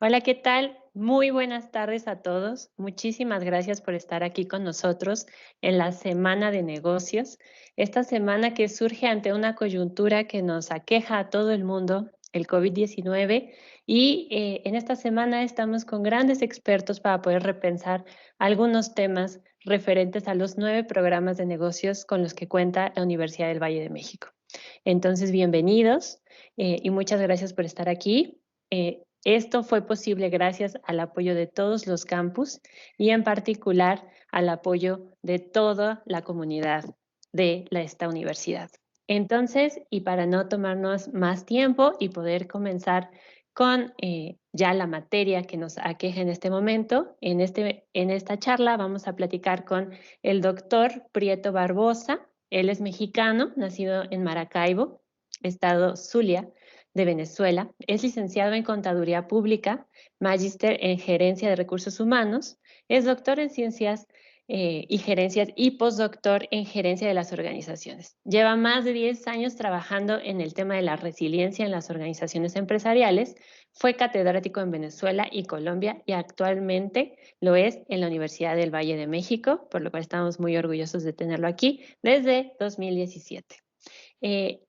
Hola, ¿qué tal? Muy buenas tardes a todos. Muchísimas gracias por estar aquí con nosotros en la Semana de Negocios. Esta semana que surge ante una coyuntura que nos aqueja a todo el mundo, el COVID-19, y en esta semana estamos con grandes expertos para poder repensar algunos temas referentes a los 9 programas de negocios con los que cuenta la Universidad del Valle de México. Entonces, bienvenidos y muchas gracias por estar aquí. Esto fue posible gracias al apoyo de todos los campus y en particular al apoyo de toda la comunidad de esta universidad. Entonces, y para no tomarnos más tiempo y poder comenzar con ya la materia que nos aqueja en este momento, en esta charla vamos a platicar con el doctor Prieto Barbosa. Él es mexicano, nacido en Maracaibo, estado Zulia, de Venezuela. Es licenciado en Contaduría Pública, magíster en Gerencia de Recursos Humanos, es doctor en Ciencias y Gerencias y postdoctor en Gerencia de las Organizaciones. Lleva más de 10 años trabajando en el tema de la resiliencia en las organizaciones empresariales. Fue catedrático en Venezuela y Colombia y actualmente lo es en la Universidad del Valle de México, por lo cual estamos muy orgullosos de tenerlo aquí desde 2017.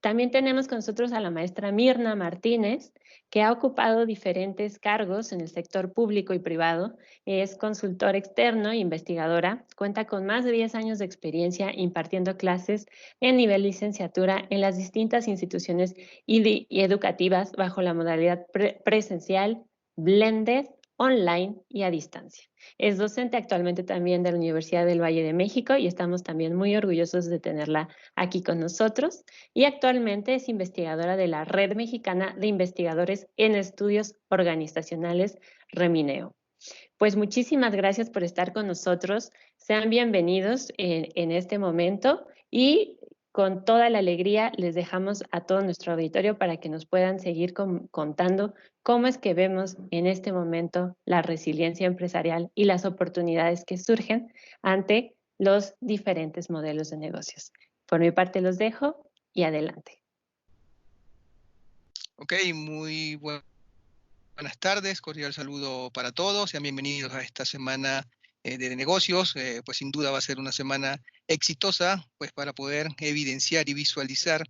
También tenemos con nosotros a la maestra Mirna Martínez, que ha ocupado diferentes cargos en el sector público y privado. Es consultora externo e investigadora. Cuenta con más de 10 años de experiencia impartiendo clases en nivel licenciatura en las distintas instituciones y educativas bajo la modalidad presencial, blended, online y a distancia. Es docente actualmente también de la Universidad del Valle de México y estamos también muy orgullosos de tenerla aquí con nosotros y actualmente es investigadora de la Red Mexicana de Investigadores en Estudios Organizacionales, Remineo. Pues muchísimas gracias por estar con nosotros. Sean bienvenidos en este momento y con toda la alegría les dejamos a todo nuestro auditorio para que nos puedan seguir contando cómo es que vemos en este momento la resiliencia empresarial y las oportunidades que surgen ante los diferentes modelos de negocios. Por mi parte los dejo y adelante. Ok, muy buenas tardes, cordial saludo para todos, sean bienvenidos a esta semana de negocios. Pues sin duda va a ser una semana exitosa, pues para poder evidenciar y visualizar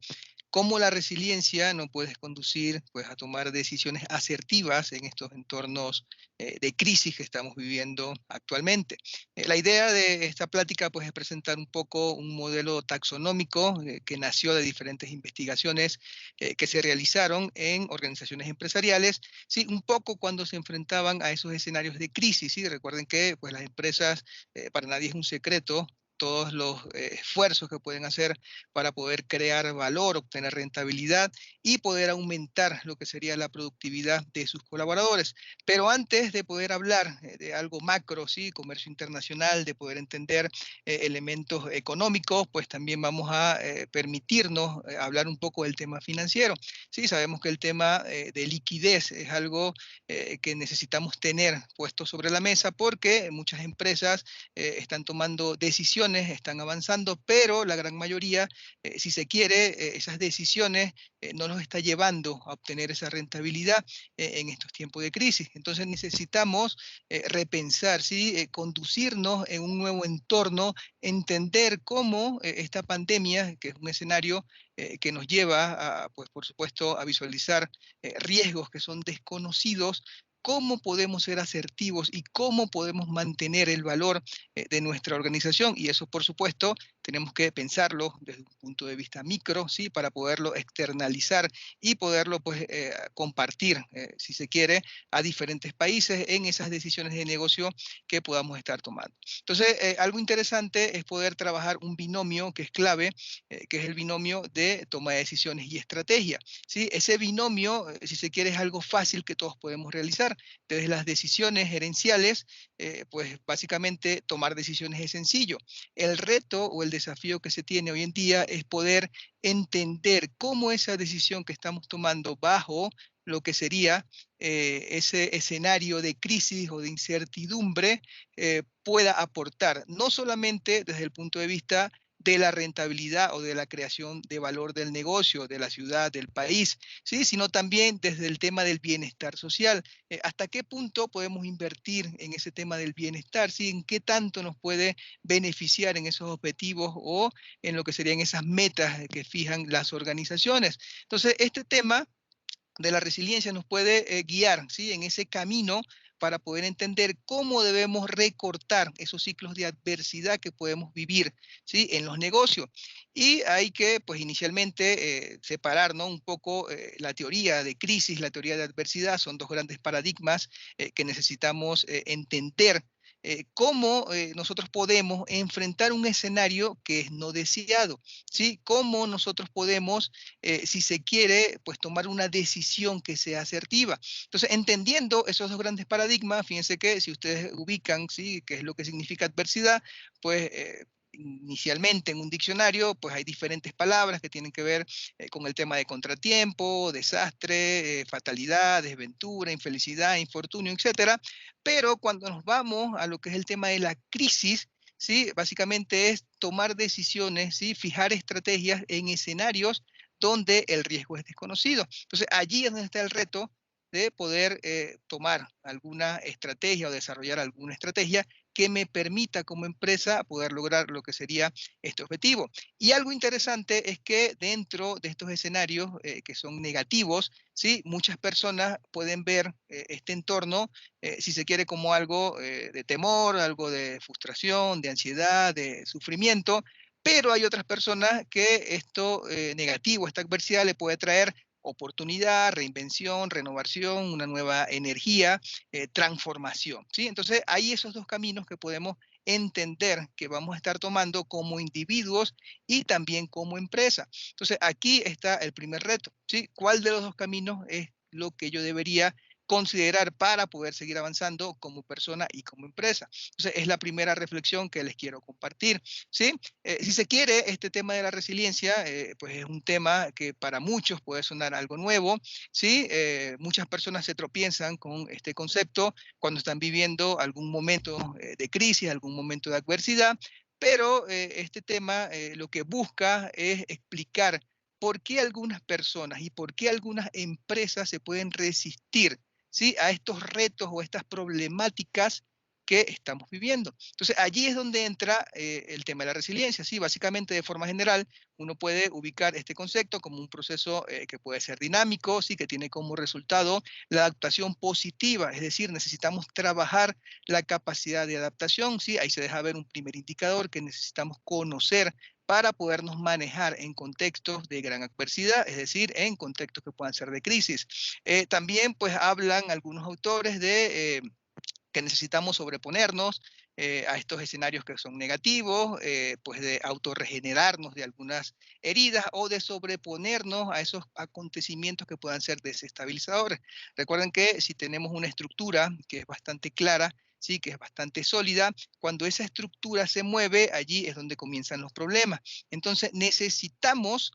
cómo la resiliencia nos puede conducir pues, a tomar decisiones asertivas en estos entornos de crisis que estamos viviendo actualmente. La idea de esta plática pues, es presentar un poco un modelo taxonómico que nació de diferentes investigaciones que se realizaron en organizaciones empresariales, ¿sí? Un poco cuando se enfrentaban a esos escenarios de crisis. ¿Sí? Recuerden que pues, las empresas, para nadie es un secreto, todos los esfuerzos que pueden hacer para poder crear valor, obtener rentabilidad y poder aumentar lo que sería la productividad de sus colaboradores. Pero antes de poder hablar de algo macro, ¿sí? Comercio internacional, de poder entender elementos económicos, pues también vamos a permitirnos hablar un poco del tema financiero. Sí, sabemos que el tema de liquidez es algo que necesitamos tener puesto sobre la mesa porque muchas empresas están tomando decisiones, están avanzando, pero la gran mayoría, si se quiere, esas decisiones no nos está llevando a obtener esa rentabilidad en estos tiempos de crisis. Entonces necesitamos repensar, ¿sí? Conducirnos en un nuevo entorno, entender cómo esta pandemia, que es un escenario que nos lleva, a, pues por supuesto, a visualizar riesgos que son desconocidos, cómo podemos ser asertivos y cómo podemos mantener el valor de nuestra organización. Y eso, por supuesto, tenemos que pensarlo desde un punto de vista micro, ¿sí? Para poderlo externalizar y poderlo pues, compartir, si se quiere, a diferentes países en esas decisiones de negocio que podamos estar tomando. Entonces, algo interesante es poder trabajar un binomio que es clave, que es el binomio de toma de decisiones y estrategia. ¿Sí? Ese binomio, si se quiere, es algo fácil que todos podemos realizar. Desde las decisiones gerenciales, pues básicamente tomar decisiones es sencillo. El reto o el desafío que se tiene hoy en día es poder entender cómo esa decisión que estamos tomando bajo lo que sería ese escenario de crisis o de incertidumbre pueda aportar, no solamente desde el punto de vista de la rentabilidad o de la creación de valor del negocio, de la ciudad, del país, ¿sí? Sino también desde el tema del bienestar social. ¿Hasta qué punto podemos invertir en ese tema del bienestar? ¿Sí? ¿En qué tanto nos puede beneficiar en esos objetivos o en lo que serían esas metas que fijan las organizaciones? Entonces, este tema de la resiliencia nos puede guiar, ¿sí? En ese camino para poder entender cómo debemos recortar esos ciclos de adversidad que podemos vivir, ¿sí? En los negocios. Y hay que, pues inicialmente, separar, ¿no? Un poco la teoría de crisis, la teoría de adversidad, son dos grandes paradigmas que necesitamos entender cómo nosotros podemos enfrentar un escenario que es no deseado, ¿sí? Cómo nosotros podemos, si se quiere, pues tomar una decisión que sea asertiva. Entonces, entendiendo esos dos grandes paradigmas, fíjense que si ustedes ubican, ¿sí? Qué es lo que significa adversidad, pues inicialmente en un diccionario, pues hay diferentes palabras que tienen que ver con el tema de contratiempo, desastre, fatalidad, desventura, infelicidad, infortunio, etcétera. Pero cuando nos vamos a lo que es el tema de la crisis, ¿sí? Básicamente es tomar decisiones, ¿sí? Fijar estrategias en escenarios donde el riesgo es desconocido. Entonces, allí es donde está el reto de poder tomar alguna estrategia o desarrollar alguna estrategia que me permita como empresa poder lograr lo que sería este objetivo. Y algo interesante es que dentro de estos escenarios que son negativos, ¿sí? Muchas personas pueden ver este entorno, si se quiere, como algo de temor, algo de frustración, de ansiedad, de sufrimiento, pero hay otras personas que esto negativo, esta adversidad le puede traer oportunidad, reinvención, renovación, una nueva energía, transformación, ¿sí? Entonces, hay esos dos caminos que podemos entender que vamos a estar tomando como individuos y también como empresa. Entonces, aquí está el primer reto, ¿sí? ¿Cuál de los dos caminos es lo que yo debería considerar para poder seguir avanzando como persona y como empresa? Entonces, es la primera reflexión que les quiero compartir, ¿sí? Si se quiere, este tema de la resiliencia, pues es un tema que para muchos puede sonar algo nuevo, ¿sí? Muchas personas se tropiezan con este concepto cuando están viviendo algún momento de crisis, algún momento de adversidad, pero este tema lo que busca es explicar por qué algunas personas y por qué algunas empresas se pueden resistir, ¿sí? A estos retos o estas problemáticas que estamos viviendo. Entonces, allí es donde entra el tema de la resiliencia. Sí, básicamente, de forma general, uno puede ubicar este concepto como un proceso que puede ser dinámico, sí, que tiene como resultado la adaptación positiva, es decir, necesitamos trabajar la capacidad de adaptación, sí, ahí se deja ver un primer indicador que necesitamos conocer para podernos manejar en contextos de gran adversidad, es decir, en contextos que puedan ser de crisis. También, pues, hablan algunos autores de que necesitamos sobreponernos a estos escenarios que son negativos, pues de autorregenerarnos de algunas heridas o de sobreponernos a esos acontecimientos que puedan ser desestabilizadores. Recuerden que si tenemos una estructura que es bastante clara, sí, que es bastante sólida, cuando esa estructura se mueve, allí es donde comienzan los problemas. Entonces necesitamos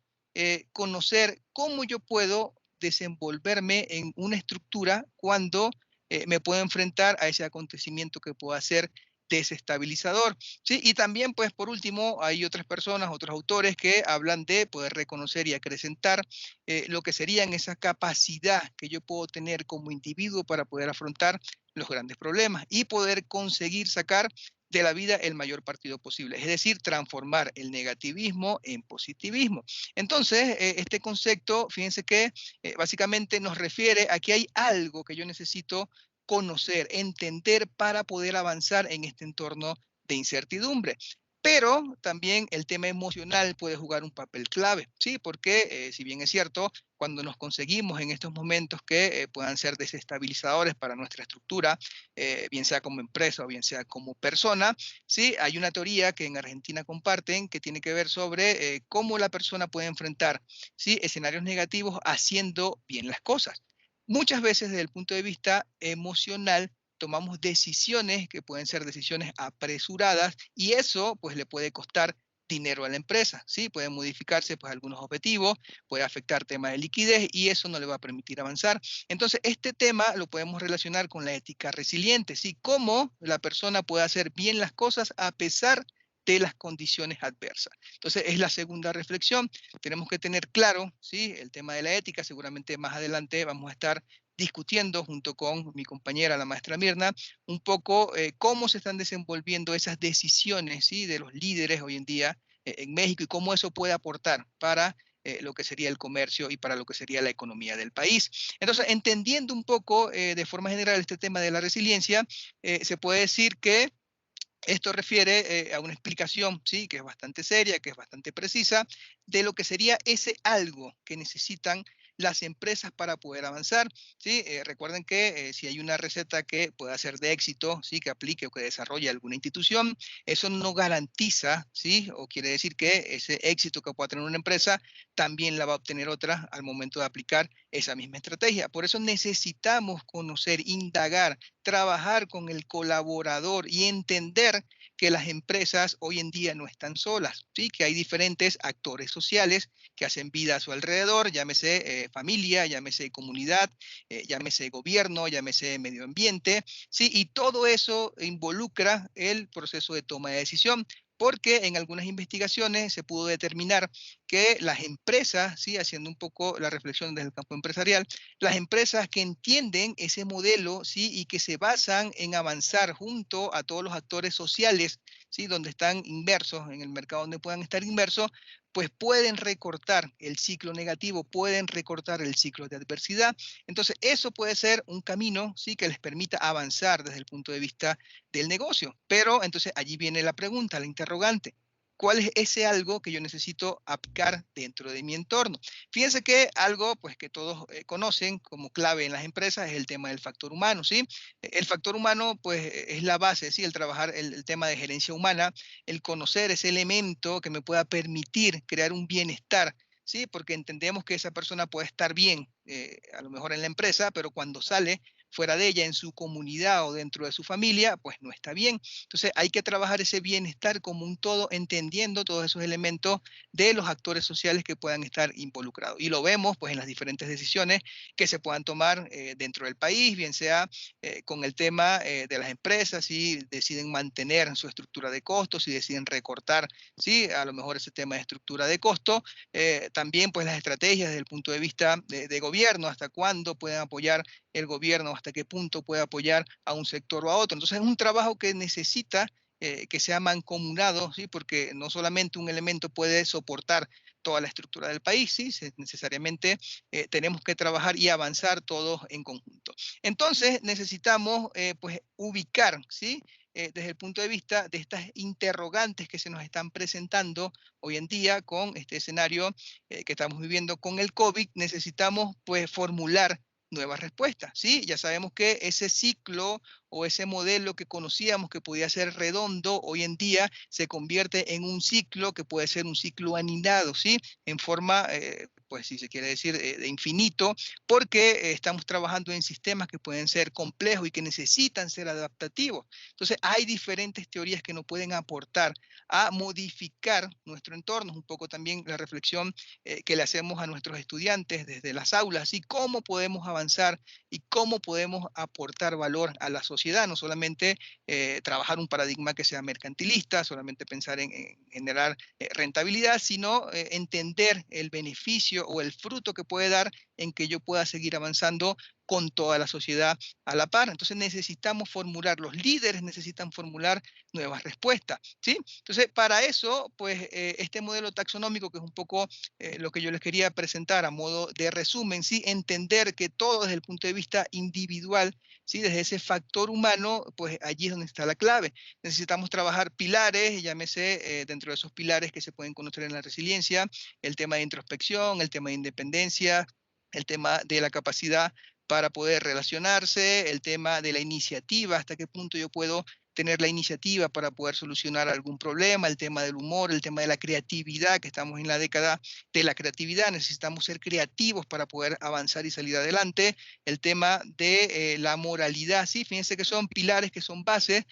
conocer cómo yo puedo desenvolverme en una estructura cuando me puedo enfrentar a ese acontecimiento que pueda ser desestabilizador, ¿sí? Y también, pues, por último, hay otras personas, otros autores que hablan de poder reconocer y acrecentar lo que serían esa capacidad que yo puedo tener como individuo para poder afrontar los grandes problemas y poder conseguir sacar de la vida el mayor partido posible, es decir, transformar el negativismo en positivismo. Entonces, este concepto, fíjense que básicamente nos refiere a que hay algo que yo necesito conocer, entender para poder avanzar en este entorno de incertidumbre. Pero también el tema emocional puede jugar un papel clave, ¿sí? Porque si bien es cierto, cuando nos conseguimos en estos momentos que puedan ser desestabilizadores para nuestra estructura, bien sea como empresa o bien sea como persona, ¿sí? Hay una teoría que en Argentina comparten que tiene que ver sobre cómo la persona puede enfrentar, ¿sí? Escenarios negativos haciendo bien las cosas. Muchas veces desde el punto de vista emocional tomamos decisiones que pueden ser decisiones apresuradas y eso pues le puede costar dinero a la empresa, ¿sí? Pueden modificarse pues algunos objetivos, puede afectar temas de liquidez y eso no le va a permitir avanzar. Entonces, este tema lo podemos relacionar con la ética resiliente, ¿sí? Cómo la persona puede hacer bien las cosas a pesar de las condiciones adversas. Entonces, es la segunda reflexión. Tenemos que tener claro, ¿sí?, el tema de la ética. Seguramente más adelante vamos a estar discutiendo junto con mi compañera, la maestra Mirna, un poco cómo se están desenvolviendo esas decisiones, ¿sí?, de los líderes hoy en día en México y cómo eso puede aportar para lo que sería el comercio y para lo que sería la economía del país. Entonces, entendiendo un poco de forma general este tema de la resiliencia, se puede decir que esto refiere a una explicación, ¿sí?, que es bastante seria, que es bastante precisa, de lo que sería ese algo que necesitan las empresas para poder avanzar, ¿sí? Recuerden que si hay una receta que pueda ser de éxito, ¿sí?, que aplique o que desarrolle alguna institución, eso no garantiza, ¿sí?, o quiere decir que ese éxito que pueda tener una empresa también la va a obtener otra al momento de aplicar esa misma estrategia. Por eso necesitamos conocer, indagar, trabajar con el colaborador y entender que las empresas hoy en día no están solas, ¿sí?, que hay diferentes actores sociales que hacen vida a su alrededor, llámese familia, llámese comunidad, llámese gobierno, llámese medio ambiente, ¿sí?, y todo eso involucra el proceso de toma de decisión, porque en algunas investigaciones se pudo determinar que las empresas, ¿sí?, haciendo un poco la reflexión desde el campo empresarial, las empresas que entienden ese modelo, ¿sí?, y que se basan en avanzar junto a todos los actores sociales, ¿sí?, donde están inmersos, en el mercado donde puedan estar inmersos, pues pueden recortar el ciclo negativo, pueden recortar el ciclo de adversidad. Entonces, eso puede ser un camino, ¿sí?, que les permita avanzar desde el punto de vista del negocio. Pero entonces allí viene la pregunta, la interrogante. ¿Cuál es ese algo que yo necesito aplicar dentro de mi entorno? Fíjense que algo pues, que todos conocen como clave en las empresas es el tema del factor humano, ¿sí? El factor humano pues, es la base, ¿sí?, el trabajar el tema de gerencia humana, el conocer ese elemento que me pueda permitir crear un bienestar, ¿sí? Porque entendemos que esa persona puede estar bien, a lo mejor en la empresa, pero cuando sale fuera de ella, en su comunidad o dentro de su familia, pues no está bien. Entonces hay que trabajar ese bienestar como un todo, entendiendo todos esos elementos de los actores sociales que puedan estar involucrados. Y lo vemos pues en las diferentes decisiones que se puedan tomar dentro del país, bien sea con el tema de las empresas, si deciden mantener su estructura de costos, si deciden recortar, ¿sí?, a lo mejor ese tema de estructura de costo, también pues las estrategias desde el punto de vista de gobierno, hasta cuándo pueden apoyar el gobierno, hasta qué punto puede apoyar a un sector o a otro. Entonces es un trabajo que necesita que sea mancomunado, ¿sí?, porque no solamente un elemento puede soportar toda la estructura del país, ¿sí?, necesariamente tenemos que trabajar y avanzar todos en conjunto. Entonces necesitamos pues ubicar, ¿sí?, desde el punto de vista de estas interrogantes que se nos están presentando hoy en día con este escenario que estamos viviendo con el COVID, necesitamos pues formular nuevas respuestas, ¿sí? Ya sabemos que ese ciclo o ese modelo que conocíamos que podía ser redondo, hoy en día se convierte en un ciclo que puede ser un ciclo anidado, ¿sí? En forma, pues si se quiere decir, de infinito, porque estamos trabajando en sistemas que pueden ser complejos y que necesitan ser adaptativos. Entonces, hay diferentes teorías que nos pueden aportar a modificar nuestro entorno. Un poco también la reflexión que le hacemos a nuestros estudiantes desde las aulas y cómo podemos avanzar y cómo podemos aportar valor a la sociedad, no solamente trabajar un paradigma que sea mercantilista, solamente pensar en generar rentabilidad, sino entender el beneficio o el fruto que puede dar en que yo pueda seguir avanzando con toda la sociedad a la par. Entonces necesitamos formular, los líderes necesitan formular nuevas respuestas, ¿sí? Entonces para eso, pues este modelo taxonómico, que es un poco lo que yo les quería presentar a modo de resumen, ¿sí? Entender que todo desde el punto de vista individual, ¿sí?, desde ese factor humano, pues allí es donde está la clave. Necesitamos trabajar pilares, llámese dentro de esos pilares que se pueden conocer en la resiliencia, el tema de introspección, el tema de independencia, el tema de la capacidad para poder relacionarse, el tema de la iniciativa, hasta qué punto yo puedo tener la iniciativa para poder solucionar algún problema, el tema del humor, el tema de la creatividad, que estamos en la década de la creatividad, necesitamos ser creativos para poder avanzar y salir adelante, el tema de la moralidad, sí, fíjense que son pilares, que son bases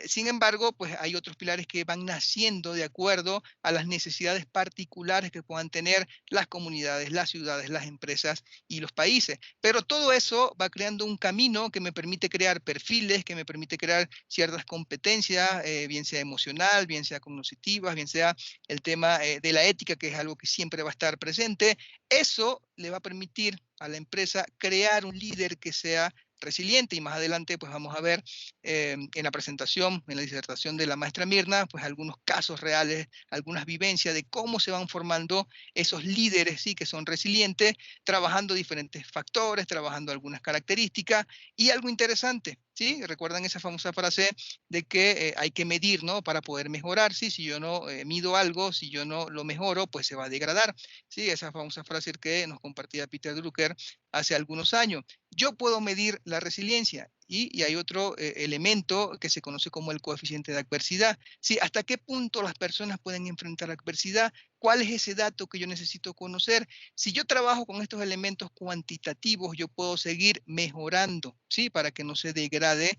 Sin embargo, pues hay otros pilares que van naciendo de acuerdo a las necesidades particulares que puedan tener las comunidades, las ciudades, las empresas y los países. Pero todo eso va creando un camino que me permite crear perfiles, que me permite crear ciertas competencias, bien sea emocional, bien sea cognitivas, bien sea el tema de la ética, que es algo que siempre va a estar presente. Eso le va a permitir a la empresa crear un líder que sea resiliente, y más adelante pues vamos a ver en la presentación, en la disertación de la maestra Mirna, pues algunos casos reales, algunas vivencias de cómo se van formando esos líderes, ¿sí?, que son resilientes, trabajando diferentes factores, trabajando algunas características. Y algo interesante, ¿sí? Recuerdan esa famosa frase de que hay que medir, ¿no?, para poder mejorar, ¿sí? Si yo no mido algo, si yo no lo mejoro, pues se va a degradar, ¿sí? Esa famosa frase que nos compartía Peter Drucker hace algunos años. Yo puedo medir la resiliencia y hay otro elemento que se conoce como el coeficiente de adversidad. ¿Sí? ¿Hasta qué punto las personas pueden enfrentar adversidad? ¿Cuál es ese dato que yo necesito conocer? Si yo trabajo con estos elementos cuantitativos, yo puedo seguir mejorando, ¿sí?, para que no se degrade,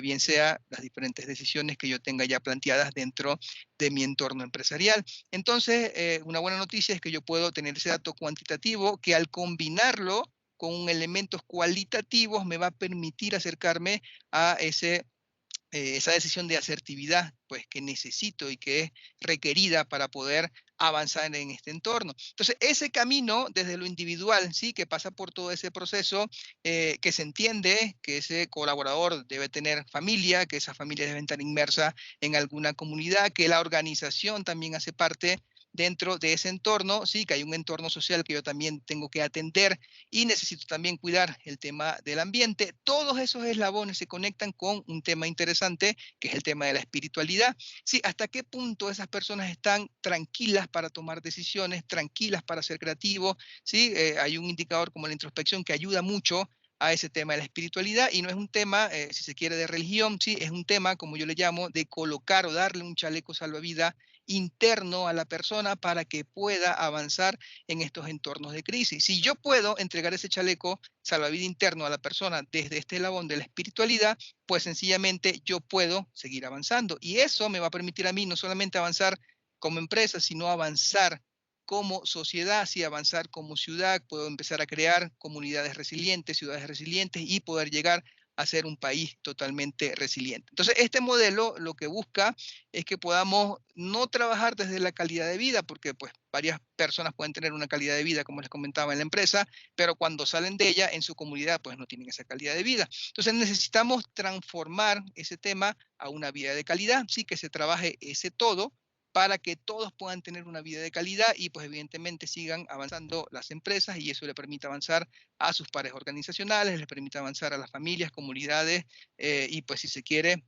bien sea las diferentes decisiones que yo tenga ya planteadas dentro de mi entorno empresarial. Entonces, una buena noticia es que yo puedo tener ese dato cuantitativo que al combinarlo con elementos cualitativos me va a permitir acercarme a esa decisión de asertividad pues, que necesito y que es requerida para poder avanzar en este entorno. Entonces, ese camino desde lo individual, ¿sí?, que pasa por todo ese proceso, que se entiende que ese colaborador debe tener familia, que esa familia debe estar inmersa en alguna comunidad, que la organización también hace parte dentro de ese entorno, sí, que hay un entorno social que yo también tengo que atender y necesito también cuidar el tema del ambiente. Todos esos eslabones se conectan con un tema interesante, que es el tema de la espiritualidad. Sí, hasta qué punto esas personas están tranquilas para tomar decisiones, tranquilas para ser creativos. Sí, hay un indicador como la introspección que ayuda mucho a ese tema de la espiritualidad, y no es un tema, si se quiere, de religión, sí, es un tema, como yo le llamo, de colocar o darle un chaleco salvavidas interno a la persona para que pueda avanzar en estos entornos de crisis. Si yo puedo entregar ese chaleco salvavidas interno a la persona desde este eslabón de la espiritualidad, pues sencillamente yo puedo seguir avanzando. Y eso me va a permitir a mí no solamente avanzar como empresa, sino avanzar como sociedad, sí, avanzar como ciudad. Puedo empezar a crear comunidades resilientes, ciudades resilientes y poder llegar a ser un país totalmente resiliente. Entonces, este modelo lo que busca es que podamos no trabajar desde la calidad de vida, porque pues varias personas pueden tener una calidad de vida, como les comentaba, en la empresa, pero cuando salen de ella, en su comunidad, pues no tienen esa calidad de vida. Entonces necesitamos transformar ese tema a una vida de calidad, sí, que se trabaje ese todo para que todos puedan tener una vida de calidad y pues evidentemente sigan avanzando las empresas, y eso le permite avanzar a sus pares organizacionales, les permite avanzar a las familias, comunidades, y pues si se quiere,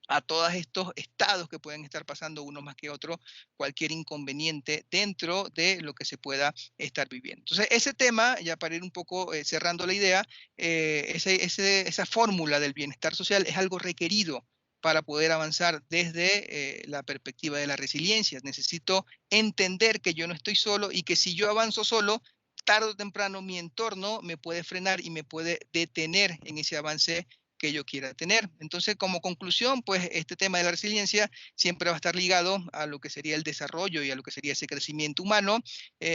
a todos estos estados que pueden estar pasando uno más que otro, cualquier inconveniente dentro de lo que se pueda estar viviendo. Entonces, ese tema, ya para ir un poco cerrando la idea, esa fórmula del bienestar social es algo requerido para poder avanzar desde la perspectiva de la resiliencia. Necesito entender que yo no estoy solo y que si yo avanzo solo, tarde o temprano mi entorno me puede frenar y me puede detener en ese avance que yo quiera tener. Entonces, como conclusión, pues este tema de la resiliencia siempre va a estar ligado a lo que sería el desarrollo y a lo que sería ese crecimiento humano.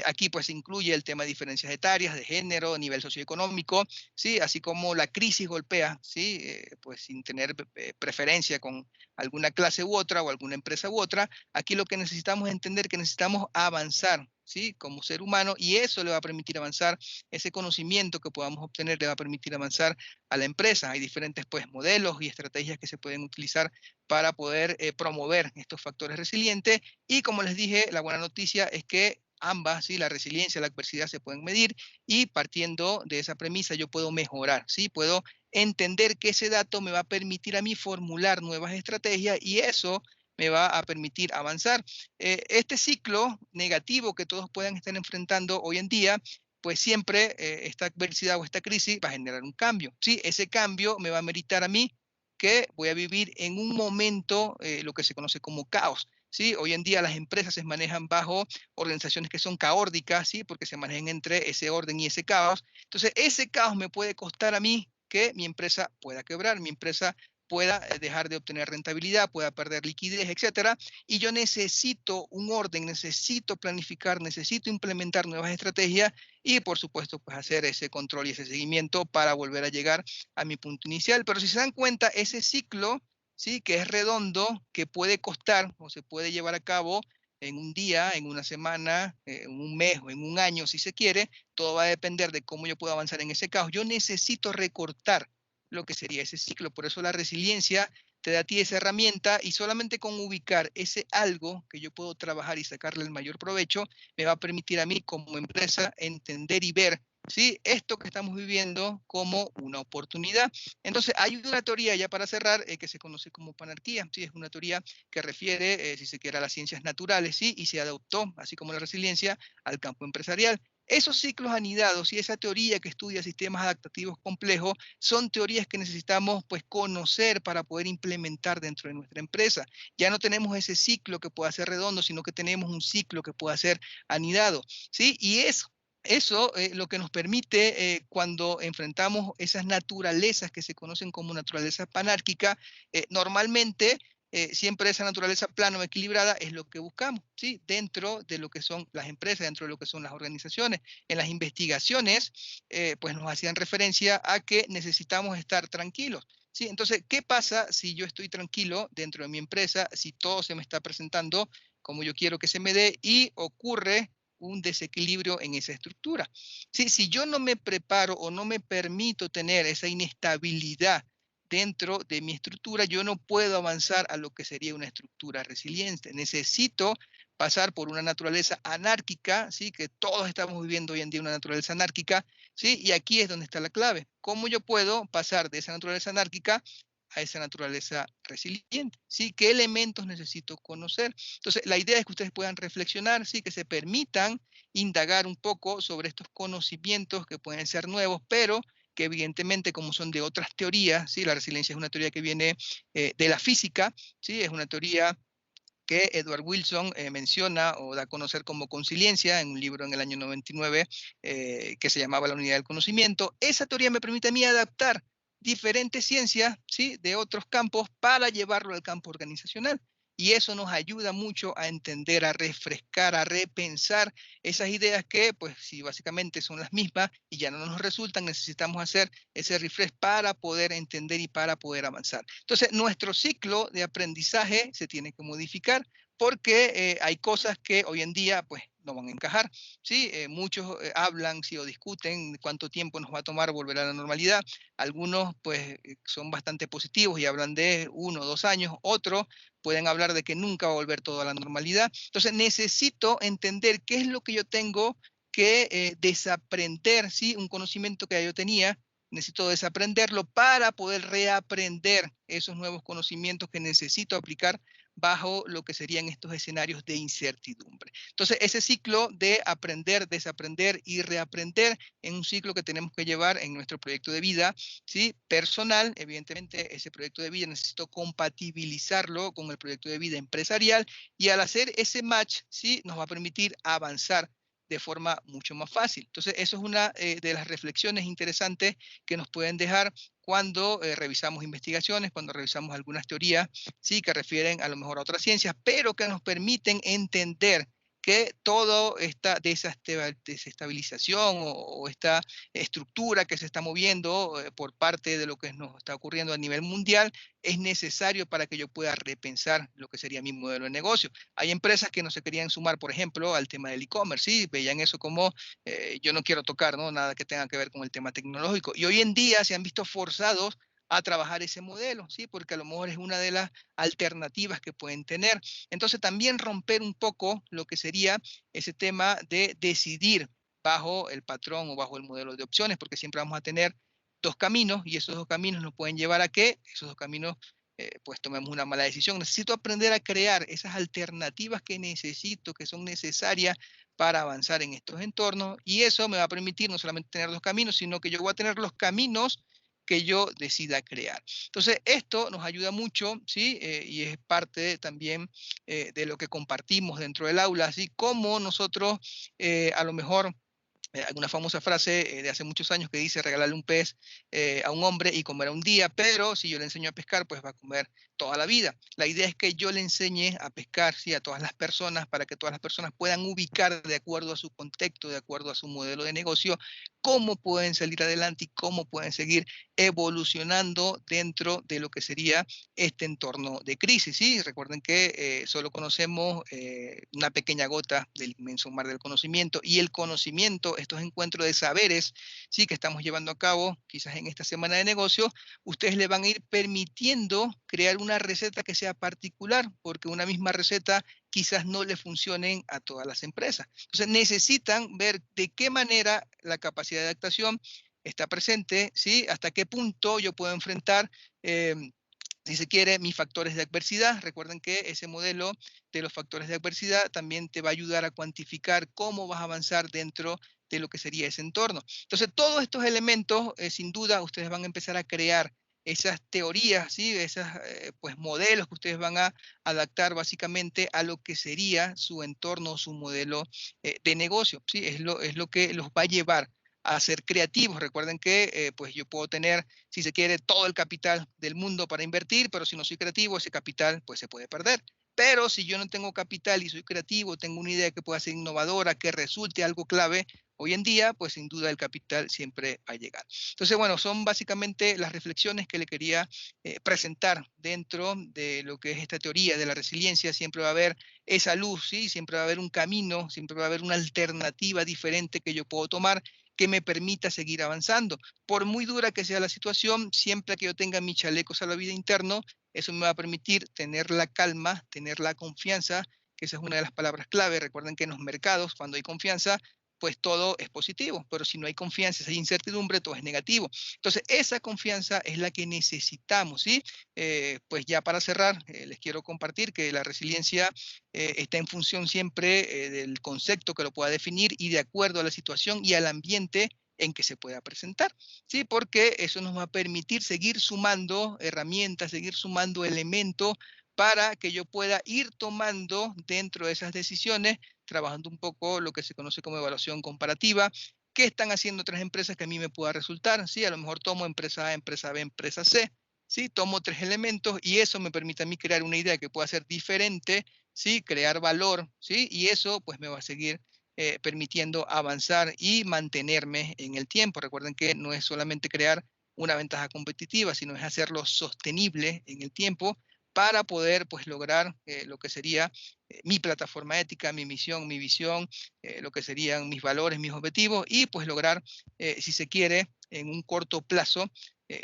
Aquí pues incluye el tema de diferencias etarias, de género, nivel socioeconómico, ¿sí? Así como la crisis golpea, ¿sí? Pues sin tener preferencia con alguna clase u otra o alguna empresa u otra. Aquí lo que necesitamos es entender que necesitamos avanzar, ¿sí?, como ser humano, y eso le va a permitir avanzar. Ese conocimiento que podamos obtener le va a permitir avanzar a la empresa. Hay diferentes pues, modelos y estrategias que se pueden utilizar para poder promover estos factores resilientes. Y como les dije, la buena noticia es que ambas, ¿sí?, la resiliencia y la adversidad se pueden medir, y partiendo de esa premisa yo puedo mejorar, ¿sí? Puedo entender que ese dato me va a permitir a mí formular nuevas estrategias, y eso me va a permitir avanzar. Este ciclo negativo que todos puedan estar enfrentando hoy en día, pues siempre esta adversidad o esta crisis va a generar un cambio, ¿sí? Ese cambio me va a meritar a mí que voy a vivir en un momento, lo que se conoce como caos, ¿sí? Hoy en día las empresas se manejan bajo organizaciones que son caóticas, ¿sí?, porque se manejan entre ese orden y ese caos. Entonces, ese caos me puede costar a mí que mi empresa pueda quebrar, mi empresa pueda dejar de obtener rentabilidad, pueda perder liquidez, etcétera. Y yo necesito un orden, necesito planificar, necesito implementar nuevas estrategias y, por supuesto, pues hacer ese control y ese seguimiento para volver a llegar a mi punto inicial. Pero si se dan cuenta, ese ciclo, ¿sí?, que es redondo, que puede costar o se puede llevar a cabo en un día, en una semana, en un mes o en un año, si se quiere, todo va a depender de cómo yo puedo avanzar en ese caos. Yo necesito recortar lo que sería ese ciclo. Por eso la resiliencia te da a ti esa herramienta y solamente con ubicar ese algo que yo puedo trabajar y sacarle el mayor provecho, me va a permitir a mí como empresa entender y ver, ¿sí?, esto que estamos viviendo como una oportunidad. Entonces, hay una teoría, ya para cerrar, que se conoce como panarquía, ¿sí? Es una teoría que refiere, si se quiere, a las ciencias naturales, ¿sí?, y se adoptó, así como la resiliencia, al campo empresarial. Esos ciclos anidados y esa teoría que estudia sistemas adaptativos complejos son teorías que necesitamos, pues, conocer para poder implementar dentro de nuestra empresa. Ya no tenemos ese ciclo que pueda ser redondo, sino que tenemos un ciclo que pueda ser anidado, ¿sí? Y eso lo que nos permite, cuando enfrentamos esas naturalezas que se conocen como naturaleza panárquica, normalmente siempre esa naturaleza plana o equilibrada es lo que buscamos, ¿sí?, dentro de lo que son las empresas, dentro de lo que son las organizaciones. En las investigaciones, pues nos hacían referencia a que necesitamos estar tranquilos, ¿sí? Entonces, ¿qué pasa si yo estoy tranquilo dentro de mi empresa, si todo se me está presentando como yo quiero que se me dé y ocurre un desequilibrio en esa estructura? Sí, si yo no me preparo o no me permito tener esa inestabilidad dentro de mi estructura, yo no puedo avanzar a lo que sería una estructura resiliente. Necesito pasar por una naturaleza anárquica, ¿sí?, que todos estamos viviendo hoy en día una naturaleza anárquica, ¿sí? Y aquí es donde está la clave. ¿Cómo yo puedo pasar de esa naturaleza anárquica a esa naturaleza resiliente? ¿Sí? ¿Qué elementos necesito conocer? Entonces, la idea es que ustedes puedan reflexionar, ¿sí?, que se permitan indagar un poco sobre estos conocimientos que pueden ser nuevos, pero que evidentemente, como son de otras teorías, ¿sí?, la resiliencia es una teoría que viene de la física, ¿sí?, es una teoría que Edward Wilson menciona o da a conocer como consiliencia en un libro en el año 99 que se llamaba La Unidad del Conocimiento. Esa teoría me permite a mí adaptar diferentes ciencias, ¿sí?, de otros campos para llevarlo al campo organizacional. Y eso nos ayuda mucho a entender, a refrescar, a repensar esas ideas que, pues, si básicamente son las mismas y ya no nos resultan, necesitamos hacer ese refresh para poder entender y para poder avanzar. Entonces, nuestro ciclo de aprendizaje se tiene que modificar porque hay cosas que hoy en día, pues, no van a encajar, ¿sí? Muchos hablan, sí, o discuten de cuánto tiempo nos va a tomar volver a la normalidad. Algunos, pues, son bastante positivos y hablan de 1 o 2 años. Otros pueden hablar de que nunca va a volver todo a la normalidad. Entonces, necesito entender qué es lo que yo tengo que desaprender, ¿sí? Un conocimiento que yo tenía, necesito desaprenderlo para poder reaprender esos nuevos conocimientos que necesito aplicar bajo lo que serían estos escenarios de incertidumbre. Entonces, ese ciclo de aprender, desaprender y reaprender es un ciclo que tenemos que llevar en nuestro proyecto de vida, ¿sí?, personal. Evidentemente, ese proyecto de vida necesito compatibilizarlo con el proyecto de vida empresarial y al hacer ese match, ¿sí?, nos va a permitir avanzar de forma mucho más fácil. Entonces, eso es una de las reflexiones interesantes que nos pueden dejar cuando revisamos investigaciones, cuando revisamos algunas teorías, sí, que refieren a lo mejor a otras ciencias, pero que nos permiten entender que toda esta desestabilización o esta estructura que se está moviendo por parte de lo que nos está ocurriendo a nivel mundial es necesario para que yo pueda repensar lo que sería mi modelo de negocio. Hay empresas que no se querían sumar, por ejemplo, al tema del e-commerce, ¿sí? Veían eso como yo no quiero tocar, ¿no?, nada que tenga que ver con el tema tecnológico. Y hoy en día se han visto forzados a trabajar ese modelo, ¿sí?, porque a lo mejor es una de las alternativas que pueden tener. Entonces, también romper un poco lo que sería ese tema de decidir bajo el patrón o bajo el modelo de opciones, porque siempre vamos a tener dos caminos y esos dos caminos nos pueden llevar a que esos dos caminos pues tomemos una mala decisión. Necesito aprender a crear esas alternativas que necesito, que son necesarias para avanzar en estos entornos y eso me va a permitir no solamente tener dos caminos, sino que yo voy a tener los caminos que yo decida crear. Entonces, esto nos ayuda mucho, ¿sí? Y es parte también de lo que compartimos dentro del aula, así como nosotros a lo mejor alguna famosa frase de hace muchos años que dice regalarle un pez a un hombre y comerá un día, pero si yo le enseño a pescar, pues va a comer toda la vida. La idea es que yo le enseñe a pescar, ¿sí? A todas las personas, para que todas las personas puedan ubicar de acuerdo a su contexto, de acuerdo a su modelo de negocio, cómo pueden salir adelante y cómo pueden seguir evolucionando dentro de lo que sería este entorno de crisis, ¿sí? Recuerden que solo conocemos una pequeña gota del inmenso mar del conocimiento, y el conocimiento, estos encuentros de saberes, ¿sí? Que estamos llevando a cabo quizás en esta semana de negocio, ustedes le van a ir permitiendo crear una receta que sea particular, porque una misma receta quizás no le funcionen a todas las empresas. Entonces necesitan ver de qué manera la capacidad de adaptación está presente, ¿sí? Hasta qué punto yo puedo enfrentar, si se quiere, mis factores de adversidad. Recuerden que ese modelo de los factores de adversidad también te va a ayudar a cuantificar cómo vas a avanzar dentro de lo que sería ese entorno. Entonces, todos estos elementos, sin duda, ustedes van a empezar a crear esas teorías, ¿sí? Esos pues, modelos que ustedes van a adaptar básicamente a lo que sería su entorno, su modelo de negocio, ¿sí? Es lo que los va a llevar a ser creativos. Recuerden que pues yo puedo tener, si se quiere, todo el capital del mundo para invertir, pero si no soy creativo, ese capital pues se puede perder. Pero si yo no tengo capital y soy creativo, tengo una idea que pueda ser innovadora, que resulte algo clave, hoy en día, pues sin duda el capital siempre va a llegar. Entonces, bueno, son básicamente las reflexiones que le quería presentar dentro de lo que es esta teoría de la resiliencia. Siempre va a haber esa luz, ¿sí? Siempre va a haber un camino, siempre va a haber una alternativa diferente que yo puedo tomar, que me permita seguir avanzando. Por muy dura que sea la situación, siempre que yo tenga mis chalecos a la vida interno, eso me va a permitir tener la calma, tener la confianza, que esa es una de las palabras clave. Recuerden que en los mercados, cuando hay confianza, pues todo es positivo, pero si no hay confianza, si hay incertidumbre, todo es negativo. Entonces, esa confianza es la que necesitamos, ¿sí? Pues ya para cerrar, les quiero compartir que la resiliencia está en función siempre del concepto que lo pueda definir y de acuerdo a la situación y al ambiente en que se pueda presentar, ¿sí? Porque eso nos va a permitir seguir sumando herramientas, seguir sumando elementos para que yo pueda ir tomando dentro de esas decisiones, trabajando un poco lo que se conoce como evaluación comparativa. ¿Qué están haciendo otras empresas que a mí me pueda resultar? ¿Sí? A lo mejor tomo empresa A, empresa B, empresa C, ¿sí? Tomo 3 elementos y eso me permite a mí crear una idea que pueda ser diferente, ¿sí? Crear valor, ¿sí? Y eso pues me va a seguir permitiendo avanzar y mantenerme en el tiempo. Recuerden que no es solamente crear una ventaja competitiva, sino es hacerlo sostenible en el tiempo para poder pues lograr lo que sería mi plataforma ética, mi misión, mi visión, lo que serían mis valores, mis objetivos y pues lograr, si se quiere, en un corto plazo,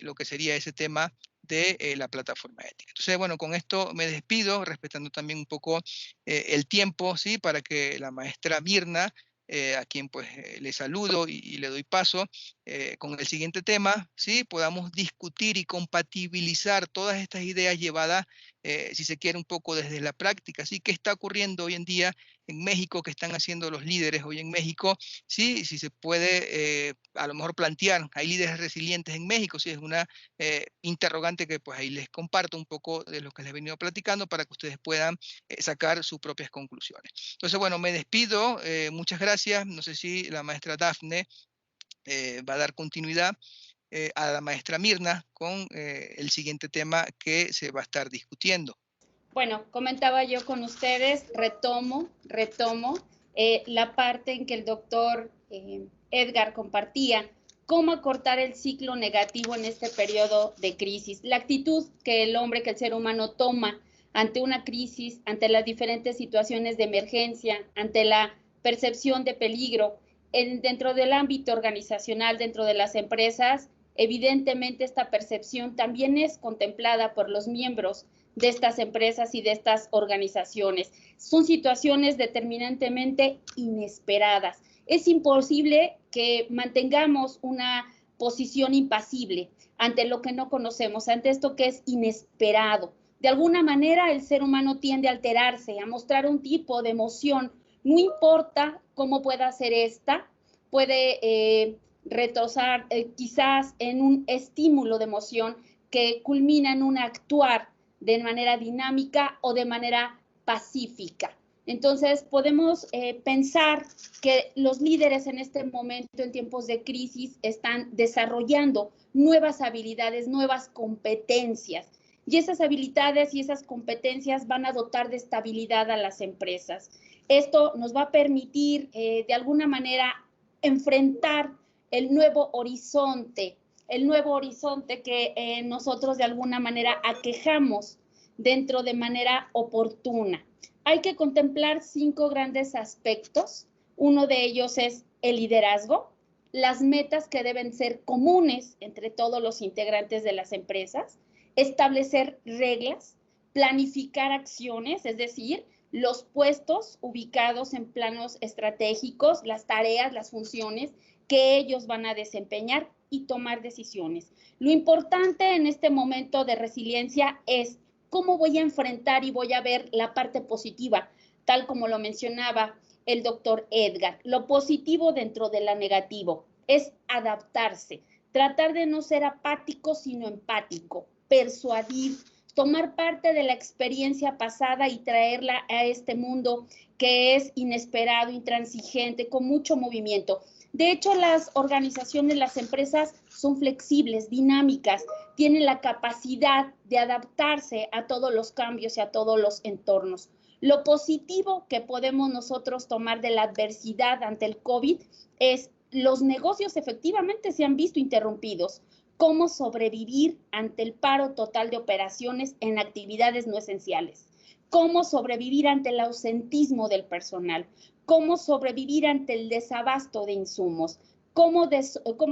lo que sería ese tema de la plataforma ética. Entonces, bueno, con esto me despido, respetando también un poco el tiempo, ¿sí? Para que la maestra Mirna, a quien pues le saludo y le doy paso, con el siguiente tema, ¿sí? Podamos discutir y compatibilizar todas estas ideas llevadas, si se quiere, un poco desde la práctica, ¿sí? ¿Qué está ocurriendo hoy en día en México? ¿Qué están haciendo los líderes hoy en México? Sí, si se puede a lo mejor plantear, hay líderes resilientes en México, sí, es una interrogante que pues ahí les comparto un poco de lo que les he venido platicando para que ustedes puedan sacar sus propias conclusiones. Entonces, bueno, me despido, muchas gracias. No sé si la maestra Dafne va a dar continuidad a la maestra Mirna con el siguiente tema que se va a estar discutiendo. Bueno, comentaba yo con ustedes, retomo la parte en que el doctor Edgar compartía cómo acortar el ciclo negativo en este periodo de crisis. La actitud que el hombre, que el ser humano toma ante una crisis, ante las diferentes situaciones de emergencia, ante la percepción de peligro, dentro del ámbito organizacional, dentro de las empresas, evidentemente esta percepción también es contemplada por los miembros de estas empresas y de estas organizaciones. Son situaciones determinantemente inesperadas. Es imposible que mantengamos una posición impasible ante lo que no conocemos, ante esto que es inesperado. De alguna manera el ser humano tiende a alterarse, a mostrar un tipo de emoción. No importa cómo pueda ser esta, puede retroceder quizás en un estímulo de emoción que culmina en un actuar de manera dinámica o de manera pacífica. Entonces, podemos pensar que los líderes en este momento, en tiempos de crisis, están desarrollando nuevas habilidades, nuevas competencias. Y esas habilidades y esas competencias van a dotar de estabilidad a las empresas. Esto nos va a permitir, de alguna manera, enfrentar el nuevo horizonte que nosotros de alguna manera aquejamos dentro de manera oportuna. Hay que contemplar 5 grandes aspectos. Uno de ellos es el liderazgo, las metas que deben ser comunes entre todos los integrantes de las empresas, establecer reglas, planificar acciones, es decir, los puestos ubicados en planos estratégicos, las tareas, las funciones que ellos van a desempeñar y tomar decisiones. Lo importante en este momento de resiliencia es cómo voy a enfrentar y voy a ver la parte positiva, tal como lo mencionaba el doctor Edgar. Lo positivo dentro de lo negativo es adaptarse, tratar de no ser apático, sino empático, persuadir, tomar parte de la experiencia pasada y traerla a este mundo que es inesperado, intransigente, con mucho movimiento. De hecho, las organizaciones, las empresas son flexibles, dinámicas, tienen la capacidad de adaptarse a todos los cambios y a todos los entornos. Lo positivo que podemos nosotros tomar de la adversidad ante el COVID es los negocios efectivamente se han visto interrumpidos. Cómo sobrevivir ante el paro total de operaciones en actividades no esenciales. Cómo sobrevivir ante el ausentismo del personal. Cómo sobrevivir ante el desabasto de insumos. Cómo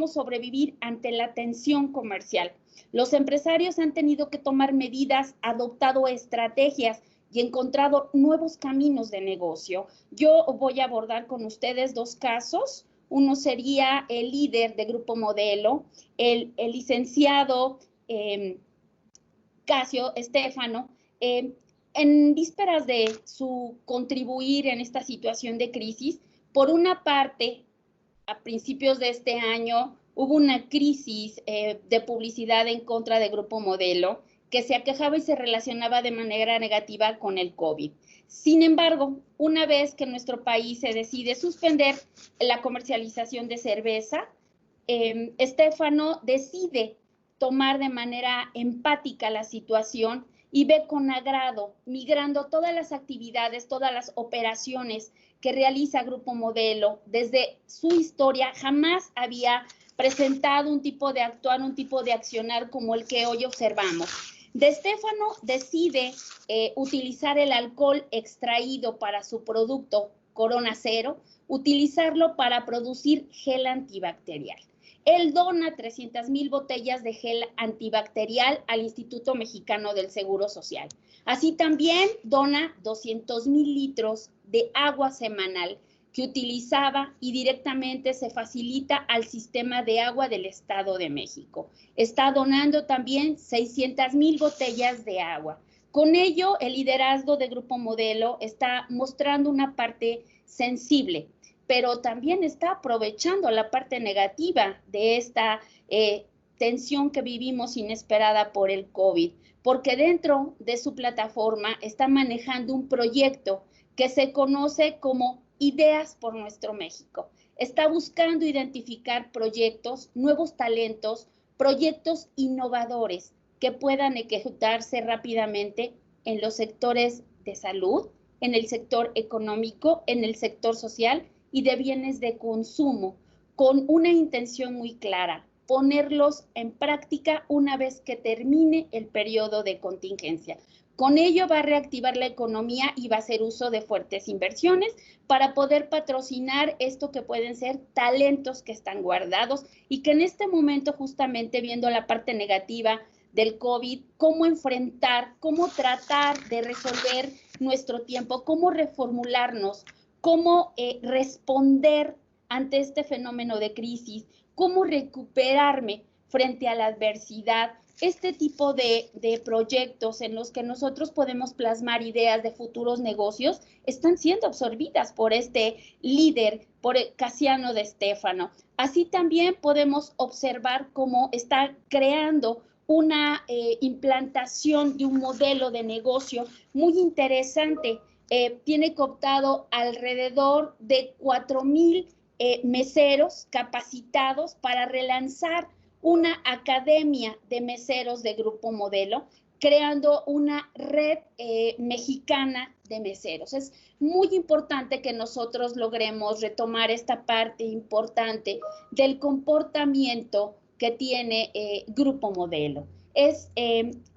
sobrevivir ante la tensión comercial. Los empresarios han tenido que tomar medidas, adoptado estrategias y encontrado nuevos caminos de negocio. Yo voy a abordar con ustedes 2 casos. Uno sería el líder de Grupo Modelo, el licenciado Casio Stefano. En vísperas de su contribuir en esta situación de crisis, por una parte, a principios de este año, hubo una crisis de publicidad en contra de Grupo Modelo que se aquejaba y se relacionaba de manera negativa con el COVID. Sin embargo, una vez que nuestro país se decide suspender la comercialización de cerveza, Stefano decide tomar de manera empática la situación y ve con agrado, migrando todas las actividades, todas las operaciones que realiza Grupo Modelo. Desde su historia jamás había presentado un tipo de actuar, un tipo de accionar como el que hoy observamos. De Stefano decide utilizar el alcohol extraído para su producto Corona Cero, utilizarlo para producir gel antibacterial. Él dona 300,000 botellas de gel antibacterial al Instituto Mexicano del Seguro Social. Así también dona 200,000 litros de agua semanal que utilizaba y directamente se facilita al sistema de agua del Estado de México. Está donando también 600,000 botellas de agua. Con ello, el liderazgo de Grupo Modelo está mostrando una parte sensible, pero también está aprovechando la parte negativa de esta tensión que vivimos inesperada por el COVID, porque dentro de su plataforma está manejando un proyecto que se conoce como Ideas por Nuestro México. Está buscando identificar proyectos, nuevos talentos, proyectos innovadores que puedan ejecutarse rápidamente en los sectores de salud, en el sector económico, en el sector social y de bienes de consumo, con una intención muy clara: ponerlos en práctica una vez que termine el periodo de contingencia. Con ello va a reactivar la economía y va a hacer uso de fuertes inversiones para poder patrocinar esto que pueden ser talentos que están guardados y que en este momento, justamente viendo la parte negativa del COVID, cómo enfrentar, cómo tratar de resolver nuestro tiempo, cómo reformularnos, cómo responder ante este fenómeno de crisis, cómo recuperarme frente a la adversidad. Este tipo de proyectos en los que nosotros podemos plasmar ideas de futuros negocios están siendo absorbidas por este líder, por Casiano de Stefano. Así también podemos observar cómo está creando una implantación de un modelo de negocio muy interesante tiene cooptado alrededor de 4,000 meseros capacitados para relanzar una academia de meseros de Grupo Modelo, creando una red mexicana de meseros. Es muy importante que nosotros logremos retomar esta parte importante del comportamiento que tiene Grupo Modelo. Es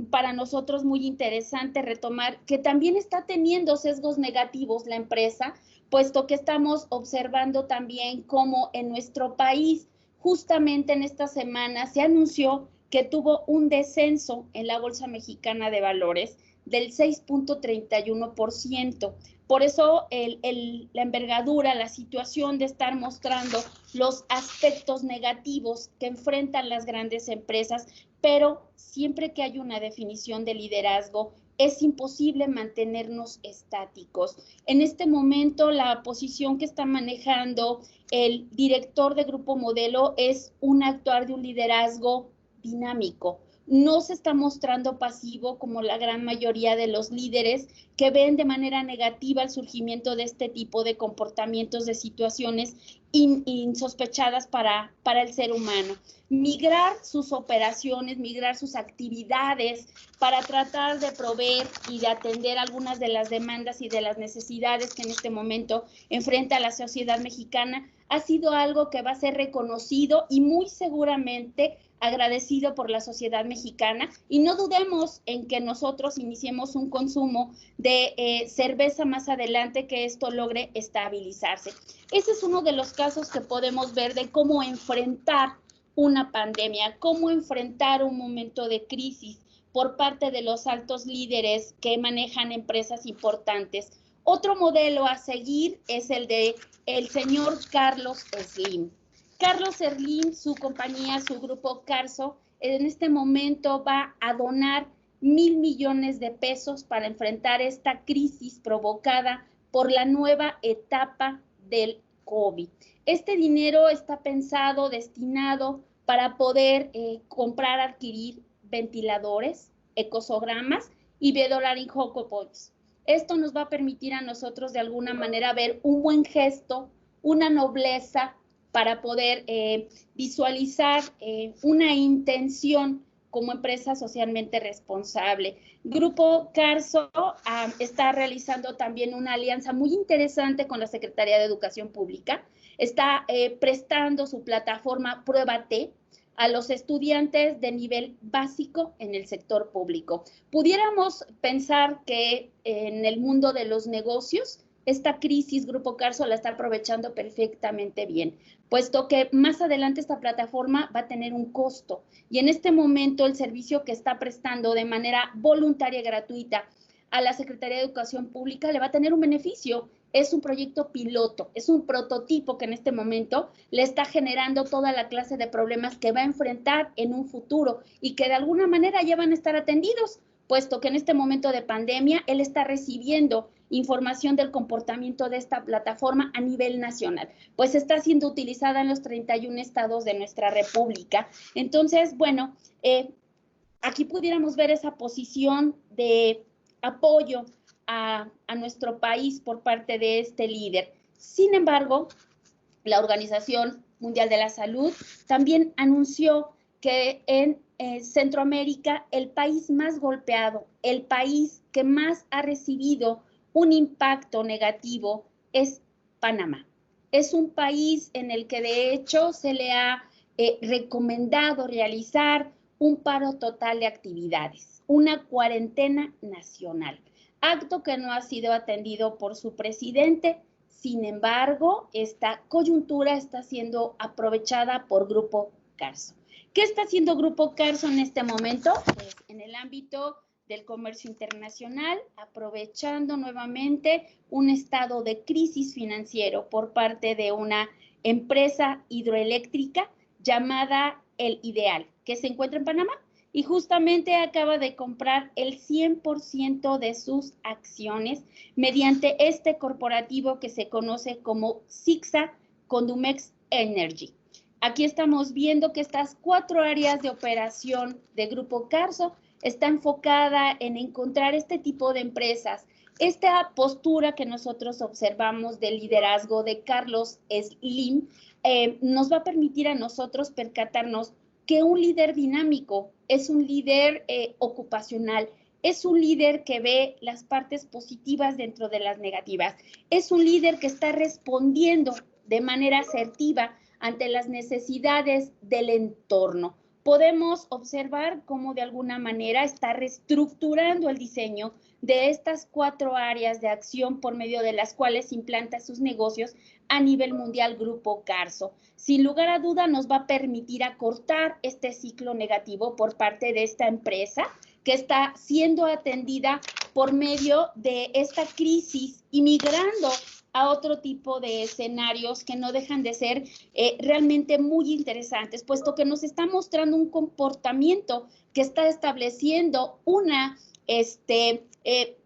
para nosotros muy interesante retomar que también está teniendo sesgos negativos la empresa, puesto que estamos observando también cómo en nuestro país, justamente en esta semana, se anunció que tuvo un descenso en la Bolsa Mexicana de Valores del 6.31%. Por eso la envergadura, la situación de estar mostrando los aspectos negativos que enfrentan las grandes empresas, pero siempre que hay una definición de liderazgo, es imposible mantenernos estáticos. En este momento, la posición que está manejando el director de Grupo Modelo es un actuar de un liderazgo dinámico. No se está mostrando pasivo como la gran mayoría de los líderes que ven de manera negativa el surgimiento de este tipo de comportamientos, de situaciones insospechadas para el ser humano. Migrar sus operaciones, migrar sus actividades para tratar de proveer y de atender algunas de las demandas y de las necesidades que en este momento enfrenta la sociedad mexicana ha sido algo que va a ser reconocido y muy seguramente agradecido por la sociedad mexicana, y no dudemos en que nosotros iniciemos un consumo de cerveza más adelante, que esto logre estabilizarse. Ese es uno de los casos que podemos ver de cómo enfrentar una pandemia, cómo enfrentar un momento de crisis por parte de los altos líderes que manejan empresas importantes. Otro modelo a seguir es el de el señor Carlos Slim. Carlos Slim, su compañía, su grupo Carso, en este momento va a donar 1,000 millones de pesos para enfrentar esta crisis provocada por la nueva etapa del COVID. Este dinero está pensado, destinado para poder comprar, adquirir ventiladores, ecosogramas y Bedolaryngoscopes. Esto nos va a permitir a nosotros de alguna manera ver un buen gesto, una nobleza, para poder visualizar una intención como empresa socialmente responsable. Grupo Carso está realizando también una alianza muy interesante con la Secretaría de Educación Pública. Está prestando su plataforma Pruébate a los estudiantes de nivel básico en el sector público. Pudiéramos pensar que en el mundo de los negocios, esta crisis Grupo Carso la está aprovechando perfectamente bien, puesto que más adelante esta plataforma va a tener un costo, y en este momento el servicio que está prestando de manera voluntaria y gratuita a la Secretaría de Educación Pública le va a tener un beneficio. Es un proyecto piloto, es un prototipo que en este momento le está generando toda la clase de problemas que va a enfrentar en un futuro y que de alguna manera ya van a estar atendidos, puesto que en este momento de pandemia él está recibiendo información del comportamiento de esta plataforma a nivel nacional, pues está siendo utilizada en los 31 estados de nuestra república. Entonces, bueno, aquí pudiéramos ver esa posición de apoyo a nuestro país por parte de este líder. Sin embargo, la Organización Mundial de la Salud también anunció que en Centroamérica, el país más golpeado, el país que más ha recibido un impacto negativo es Panamá. Es un país en el que de hecho se le ha recomendado realizar un paro total de actividades, una cuarentena nacional, acto que no ha sido atendido por su presidente. Sin embargo, esta coyuntura está siendo aprovechada por Grupo Carso. ¿Qué está haciendo Grupo Carso en este momento? Pues en el ámbito del comercio internacional, aprovechando nuevamente un estado de crisis financiero por parte de una empresa hidroeléctrica llamada El Ideal, que se encuentra en Panamá, y justamente acaba de comprar el 100% de sus acciones mediante este corporativo que se conoce como CICSA Condumex Energy. Aquí estamos viendo que estas 4 áreas de operación de Grupo Carso está enfocada en encontrar este tipo de empresas Esta postura que nosotros observamos del liderazgo de Carlos Slim nos va a permitir a nosotros percatarnos que un líder dinámico es un líder ocupacional, es un líder que ve las partes positivas dentro de las negativas, es un líder que está respondiendo de manera asertiva ante las necesidades del entorno. Podemos observar cómo de alguna manera está reestructurando el diseño de estas 4 áreas de acción por medio de las cuales implanta sus negocios a nivel mundial Grupo Carso. Sin lugar a duda nos va a permitir acortar este ciclo negativo por parte de esta empresa que está siendo atendida por medio de esta crisis y migrando a otro tipo de escenarios que no dejan de ser realmente muy interesantes, puesto que nos está mostrando un comportamiento que está estableciendo una,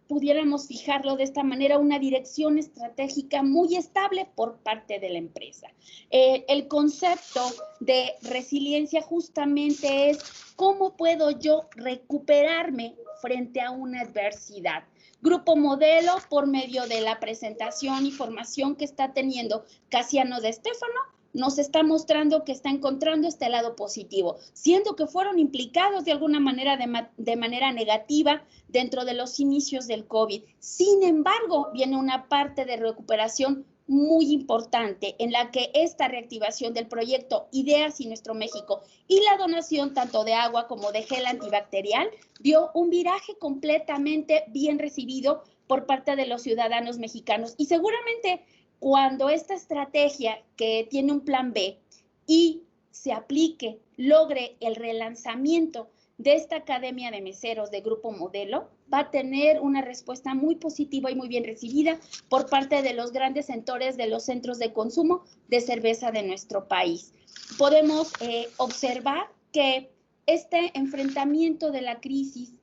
pudiéramos fijarlo de esta manera, una dirección estratégica muy estable por parte de la empresa. El concepto de resiliencia justamente es cómo puedo yo recuperarme frente a una adversidad. Grupo Modelo, por medio de la presentación y formación que está teniendo Casiano de Stefano, nos está mostrando que está encontrando este lado positivo, siendo que fueron implicados de alguna manera de manera negativa dentro de los inicios del COVID. Sin embargo, viene una parte de recuperación muy importante en la que esta reactivación del proyecto Ideas y Nuestro México y la donación tanto de agua como de gel antibacterial dio un viraje completamente bien recibido por parte de los ciudadanos mexicanos. Y seguramente cuando esta estrategia que tiene un plan B y se aplique, logre el relanzamiento de esta Academia de Meseros de Grupo Modelo, va a tener una respuesta muy positiva y muy bien recibida por parte de los grandes sectores de los centros de consumo de cerveza de nuestro país. Podemos observar que este enfrentamiento de la crisis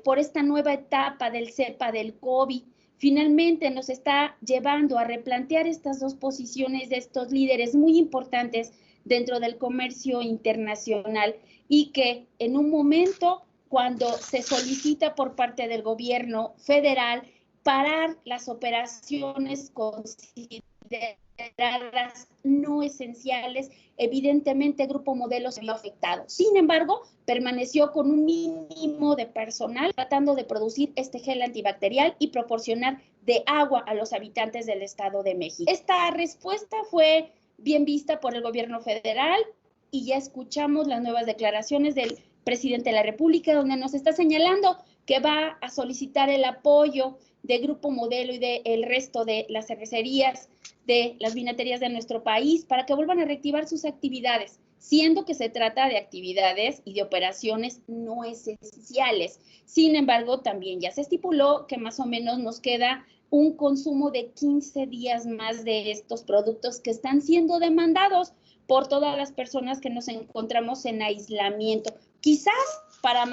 por esta nueva etapa del cepa del COVID finalmente nos está llevando a replantear estas 2 posiciones de estos líderes muy importantes dentro del comercio internacional y que en un momento cuando se solicita por parte del gobierno federal parar las operaciones consideradas no esenciales, evidentemente Grupo Modelo se vio afectado. Sin embargo, permaneció con un mínimo de personal tratando de producir este gel antibacterial y proporcionar de agua a los habitantes del Estado de México. Esta respuesta fue bien vista por el gobierno federal y ya escuchamos las nuevas declaraciones del presidente de la República, donde nos está señalando que va a solicitar el apoyo de Grupo Modelo y del resto de las cervecerías, de las vinaterías de nuestro país, para que vuelvan a reactivar sus actividades, siendo que se trata de actividades y de operaciones no esenciales. Sin embargo, también ya se estipuló que más o menos nos queda un consumo de 15 días más de estos productos que están siendo demandados por todas las personas que nos encontramos en aislamiento. Quizás para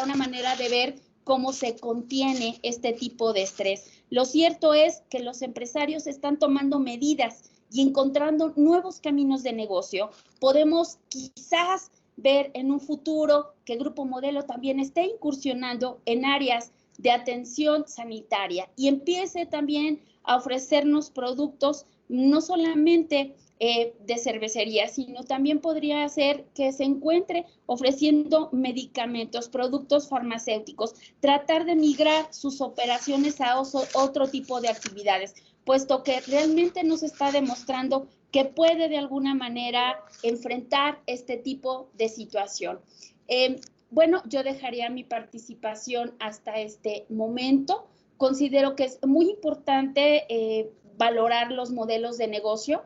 una manera de ver cómo se contiene este tipo de estrés. Lo cierto es que los empresarios están tomando medidas y encontrando nuevos caminos de negocio. Podemos quizás ver en un futuro que Grupo Modelo también esté incursionando en áreas de atención sanitaria y empiece también a ofrecernos productos no solamente de cervecería, sino también podría ser que se encuentre ofreciendo medicamentos, productos farmacéuticos, tratar de migrar sus operaciones a otro tipo de actividades, puesto que realmente nos está demostrando que puede de alguna manera enfrentar este tipo de situación. Bueno, yo dejaría mi participación hasta este momento. Considero que es muy importante valorar los modelos de negocio,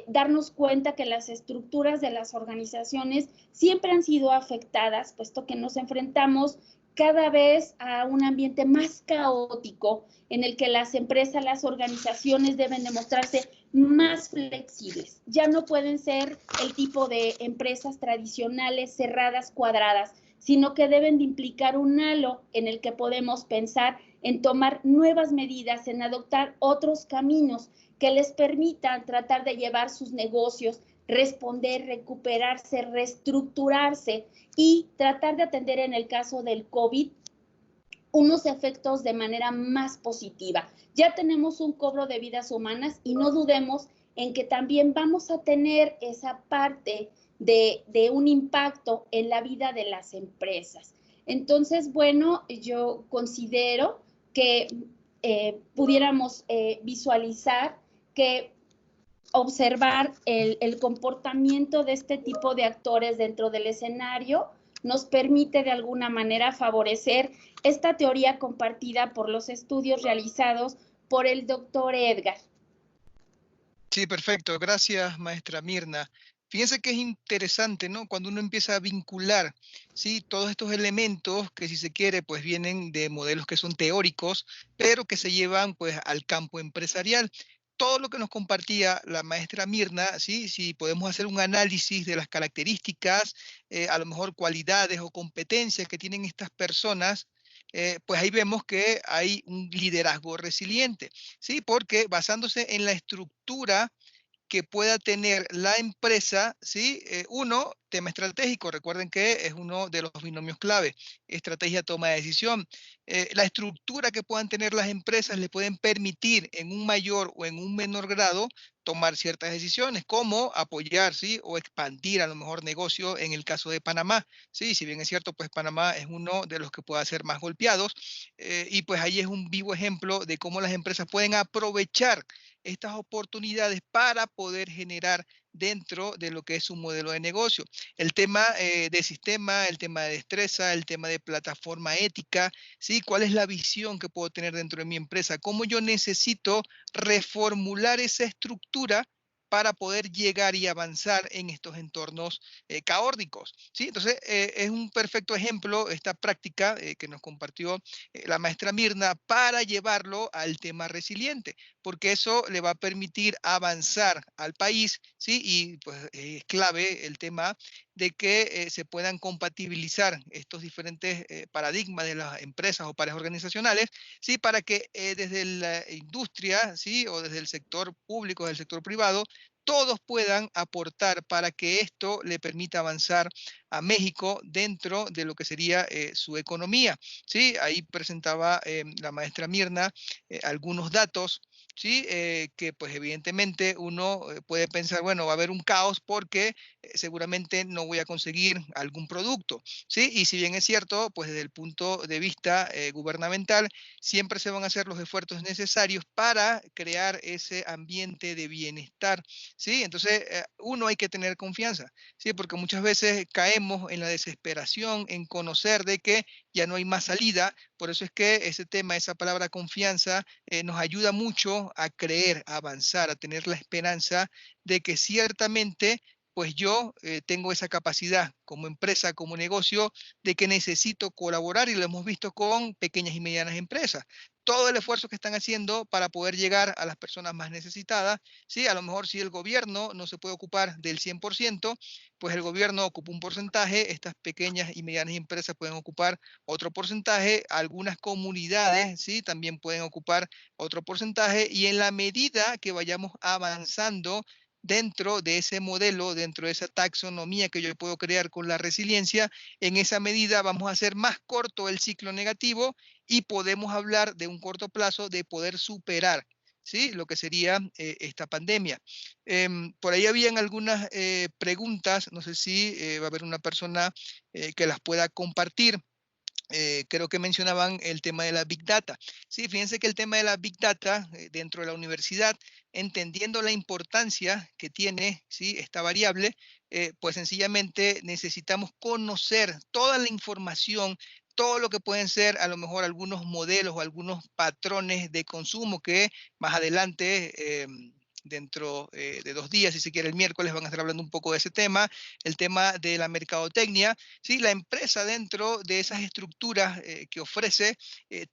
darnos cuenta que las estructuras de las organizaciones siempre han sido afectadas, puesto que nos enfrentamos cada vez a un ambiente más caótico en el que las empresas, las organizaciones deben demostrarse más flexibles. Ya no pueden ser el tipo de empresas tradicionales, cerradas, cuadradas, sino que deben de implicar un halo en el que podemos pensar en tomar nuevas medidas, en adoptar otros caminos que les permitan tratar de llevar sus negocios, responder, recuperarse, reestructurarse y tratar de atender en el caso del COVID unos efectos de manera más positiva. Ya tenemos un cobro de vidas humanas y no dudemos en que también vamos a tener esa parte de un impacto en la vida de las empresas. Entonces, bueno, yo considero que pudiéramos visualizar que observar el comportamiento de este tipo de actores dentro del escenario nos permite de alguna manera favorecer esta teoría compartida por los estudios realizados por el doctor Edgar. Sí, perfecto. Gracias, maestra Mirna. Fíjense que es interesante, ¿no? Cuando uno empieza a vincular, ¿sí? Todos estos elementos que, si se quiere, pues vienen de modelos que son teóricos, pero que se llevan pues al campo empresarial. Todo lo que nos compartía la maestra Mirna, ¿sí? Si podemos hacer un análisis de las características, a lo mejor cualidades o competencias que tienen estas personas, pues ahí vemos que hay un liderazgo resiliente, ¿sí? Porque basándose en la estructura que pueda tener la empresa, ¿sí? Uno, tema estratégico, recuerden que es uno de los binomios clave, estrategia, toma de decisión. La estructura que puedan tener las empresas le pueden permitir en un mayor o en un menor grado tomar ciertas decisiones, como apoyar, ¿sí? O expandir a lo mejor negocio en el caso de Panamá, ¿sí? Si bien es cierto, pues Panamá es uno de los que pueda ser más golpeados, y pues ahí es un vivo ejemplo de cómo las empresas pueden aprovechar estas oportunidades para poder generar dentro de lo que es un modelo de negocio. El tema de sistema, el tema de destreza, el tema de plataforma ética, ¿sí? ¿Cuál es la visión que puedo tener dentro de mi empresa? ¿Cómo yo necesito reformular esa estructura para poder llegar y avanzar en estos entornos caóticos? ¿Sí? Entonces, es un perfecto ejemplo esta práctica que nos compartió la maestra Mirna para llevarlo al tema resiliente, porque eso le va a permitir avanzar al país, ¿sí? Y pues es clave el tema de que se puedan compatibilizar estos diferentes paradigmas de las empresas o pares organizacionales, ¿sí? Para que desde la industria, ¿sí? O desde el sector público, del sector privado, todos puedan aportar para que esto le permita avanzar a México dentro de lo que sería su economía, ¿sí? Ahí presentaba la maestra Mirna algunos datos, ¿sí? Que pues evidentemente uno puede pensar, bueno, va a haber un caos porque seguramente no voy a conseguir algún producto, ¿sí? Y si bien es cierto, pues desde el punto de vista gubernamental, siempre se van a hacer los esfuerzos necesarios para crear ese ambiente de bienestar, ¿sí? Entonces, uno hay que tener confianza, ¿sí? Porque muchas veces caemos en la desesperación, en conocer de que ya no hay más salida. Por eso es que ese tema, esa palabra confianza, nos ayuda mucho a creer, a avanzar, a tener la esperanza de que ciertamente pues yo tengo esa capacidad como empresa, como negocio, de que necesito colaborar, y lo hemos visto con pequeñas y medianas empresas. Todo el esfuerzo que están haciendo para poder llegar a las personas más necesitadas, ¿sí? A lo mejor si el gobierno no se puede ocupar del 100%, pues el gobierno ocupa un porcentaje, estas pequeñas y medianas empresas pueden ocupar otro porcentaje, algunas comunidades, ¿sí? También pueden ocupar otro porcentaje, y en la medida que vayamos avanzando dentro de ese modelo, dentro de esa taxonomía que yo puedo crear con la resiliencia, en esa medida vamos a hacer más corto el ciclo negativo y podemos hablar de un corto plazo de poder superar, ¿sí? Lo que sería esta pandemia. Por ahí habían algunas preguntas, no sé si va a haber una persona que las pueda compartir. Creo que mencionaban el tema de la Big Data. Sí, fíjense que el tema de la Big Data dentro de la universidad, entendiendo la importancia que tiene, ¿sí? Esta variable, pues sencillamente necesitamos conocer toda la información, todo lo que pueden ser a lo mejor algunos modelos o algunos patrones de consumo que más adelante dentro de 2 días, si se quiere el miércoles, van a estar hablando un poco de ese tema, el tema de la mercadotecnia. Sí, la empresa dentro de esas estructuras que ofrece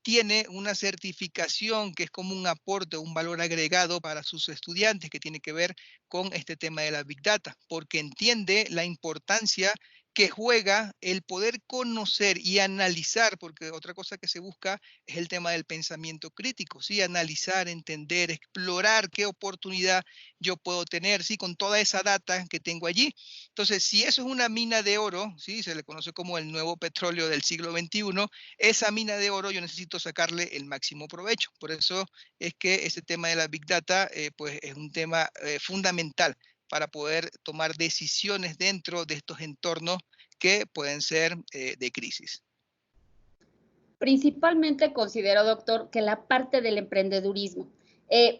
tiene una certificación que es como un aporte, un valor agregado para sus estudiantes, que tiene que ver con este tema de la Big Data, porque entiende la importancia que juega el poder conocer y analizar, porque otra cosa que se busca es el tema del pensamiento crítico, ¿sí? Analizar, entender, explorar qué oportunidad yo puedo tener, ¿sí? Con toda esa data que tengo allí. Entonces, si eso es una mina de oro, ¿sí? Se le conoce como el nuevo petróleo del siglo XXI, esa mina de oro yo necesito sacarle el máximo provecho. Por eso es que ese tema de la Big Data, pues es un tema fundamental para poder tomar decisiones dentro de estos entornos que pueden ser de crisis. Principalmente considero, doctor, que la parte del emprendedurismo.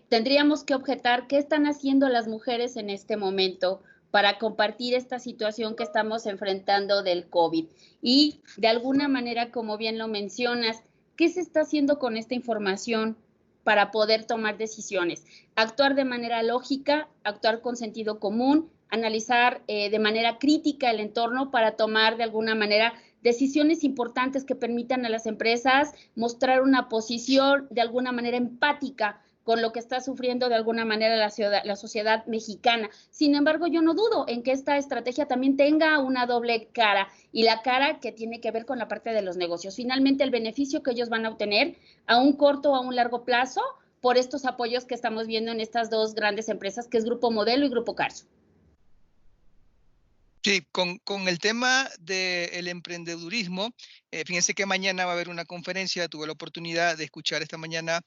Tendríamos que objetar qué están haciendo las mujeres en este momento para compartir esta situación que estamos enfrentando del COVID. Y de alguna manera, como bien lo mencionas, ¿qué se está haciendo con esta información para poder tomar decisiones? Actuar de manera lógica, actuar con sentido común, analizar de manera crítica el entorno para tomar de alguna manera decisiones importantes que permitan a las empresas mostrar una posición de alguna manera empática con lo que está sufriendo de alguna manera la sociedad mexicana. Sin embargo, yo no dudo en que esta estrategia también tenga una doble cara, y la cara que tiene que ver con la parte de los negocios. Finalmente, el beneficio que ellos van a obtener a un corto o a un largo plazo por estos apoyos que estamos viendo en estas dos grandes empresas, que es Grupo Modelo y Grupo Carso. Sí, con el tema del emprendedurismo, fíjense que mañana va a haber una conferencia, tuve la oportunidad de escuchar esta mañana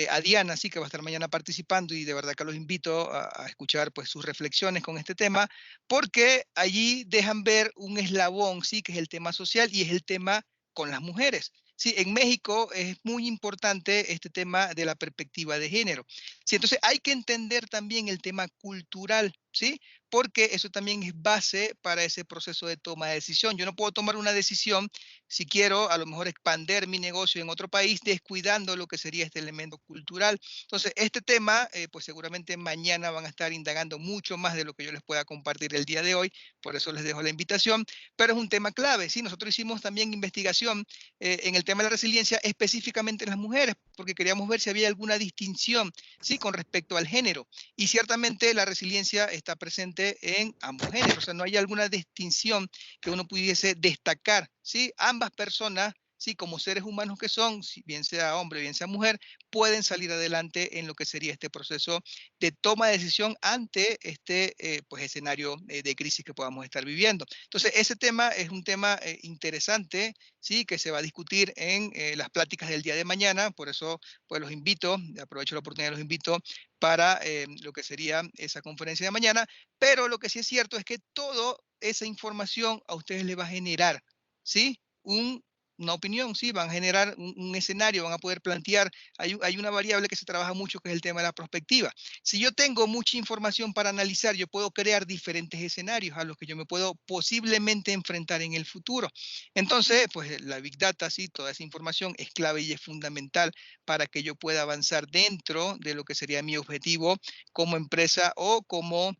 a Diana, sí, que va a estar mañana participando, y de verdad que los invito a escuchar pues sus reflexiones con este tema, porque allí dejan ver un eslabón, sí, que es el tema social y es el tema con las mujeres. Sí, en México es muy importante este tema de la perspectiva de género. Sí, entonces hay que entender también el tema cultural, ¿sí? Porque eso también es base para ese proceso de toma de decisión. Yo no puedo tomar una decisión si quiero a lo mejor expandir mi negocio en otro país descuidando lo que sería este elemento cultural. Entonces, este tema, pues seguramente mañana van a estar indagando mucho más de lo que yo les pueda compartir el día de hoy, por eso les dejo la invitación, pero es un tema clave, ¿sí? Nosotros hicimos también investigación en el tema de la resiliencia específicamente en las mujeres, porque queríamos ver si había alguna distinción, ¿sí? Con respecto al género. Y ciertamente la resiliencia está presente en ambos géneros, o sea, no hay alguna distinción que uno pudiese destacar, ¿sí? Ambas personas, ¿sí? Como seres humanos que son, si bien sea hombre, bien sea mujer, pueden salir adelante en lo que sería este proceso de toma de decisión ante este pues escenario de crisis que podamos estar viviendo. Entonces, ese tema es un tema interesante, ¿sí? Que se va a discutir en las pláticas del día de mañana, por eso pues los invito, aprovecho la oportunidad, los invito para lo que sería esa conferencia de mañana, pero lo que sí es cierto es que toda esa información a ustedes les va a generar, ¿sí? Una opinión, sí, van a generar un escenario, van a poder plantear, hay una variable que se trabaja mucho que es el tema de la prospectiva. Si yo tengo mucha información para analizar, yo puedo crear diferentes escenarios a los que yo me puedo posiblemente enfrentar en el futuro. Entonces, pues la Big Data, sí, toda esa información es clave y es fundamental para que yo pueda avanzar dentro de lo que sería mi objetivo como empresa o como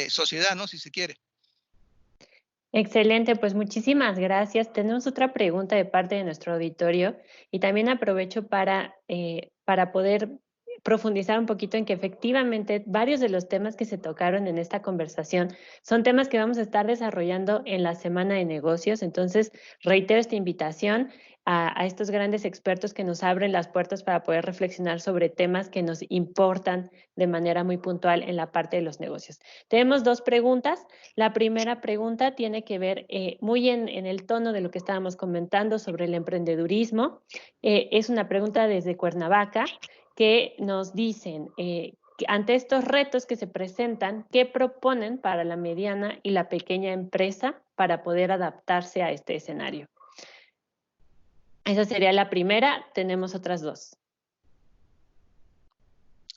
sociedad, ¿no? Si se quiere. Excelente, pues muchísimas gracias. Tenemos otra pregunta de parte de nuestro auditorio y también aprovecho para poder profundizar un poquito en que efectivamente varios de los temas que se tocaron en esta conversación son temas que vamos a estar desarrollando en la Semana de Negocios. Entonces, reitero esta invitación a estos grandes expertos que nos abren las puertas para poder reflexionar sobre temas que nos importan de manera muy puntual en la parte de los negocios. Tenemos dos preguntas. La primera pregunta tiene que ver muy en el tono de lo que estábamos comentando sobre el emprendedurismo. Es una pregunta desde Cuernavaca que nos dicen, ante estos retos que se presentan, ¿qué proponen para la mediana y la pequeña empresa para poder adaptarse a este escenario? Esa sería la primera. Tenemos otras dos.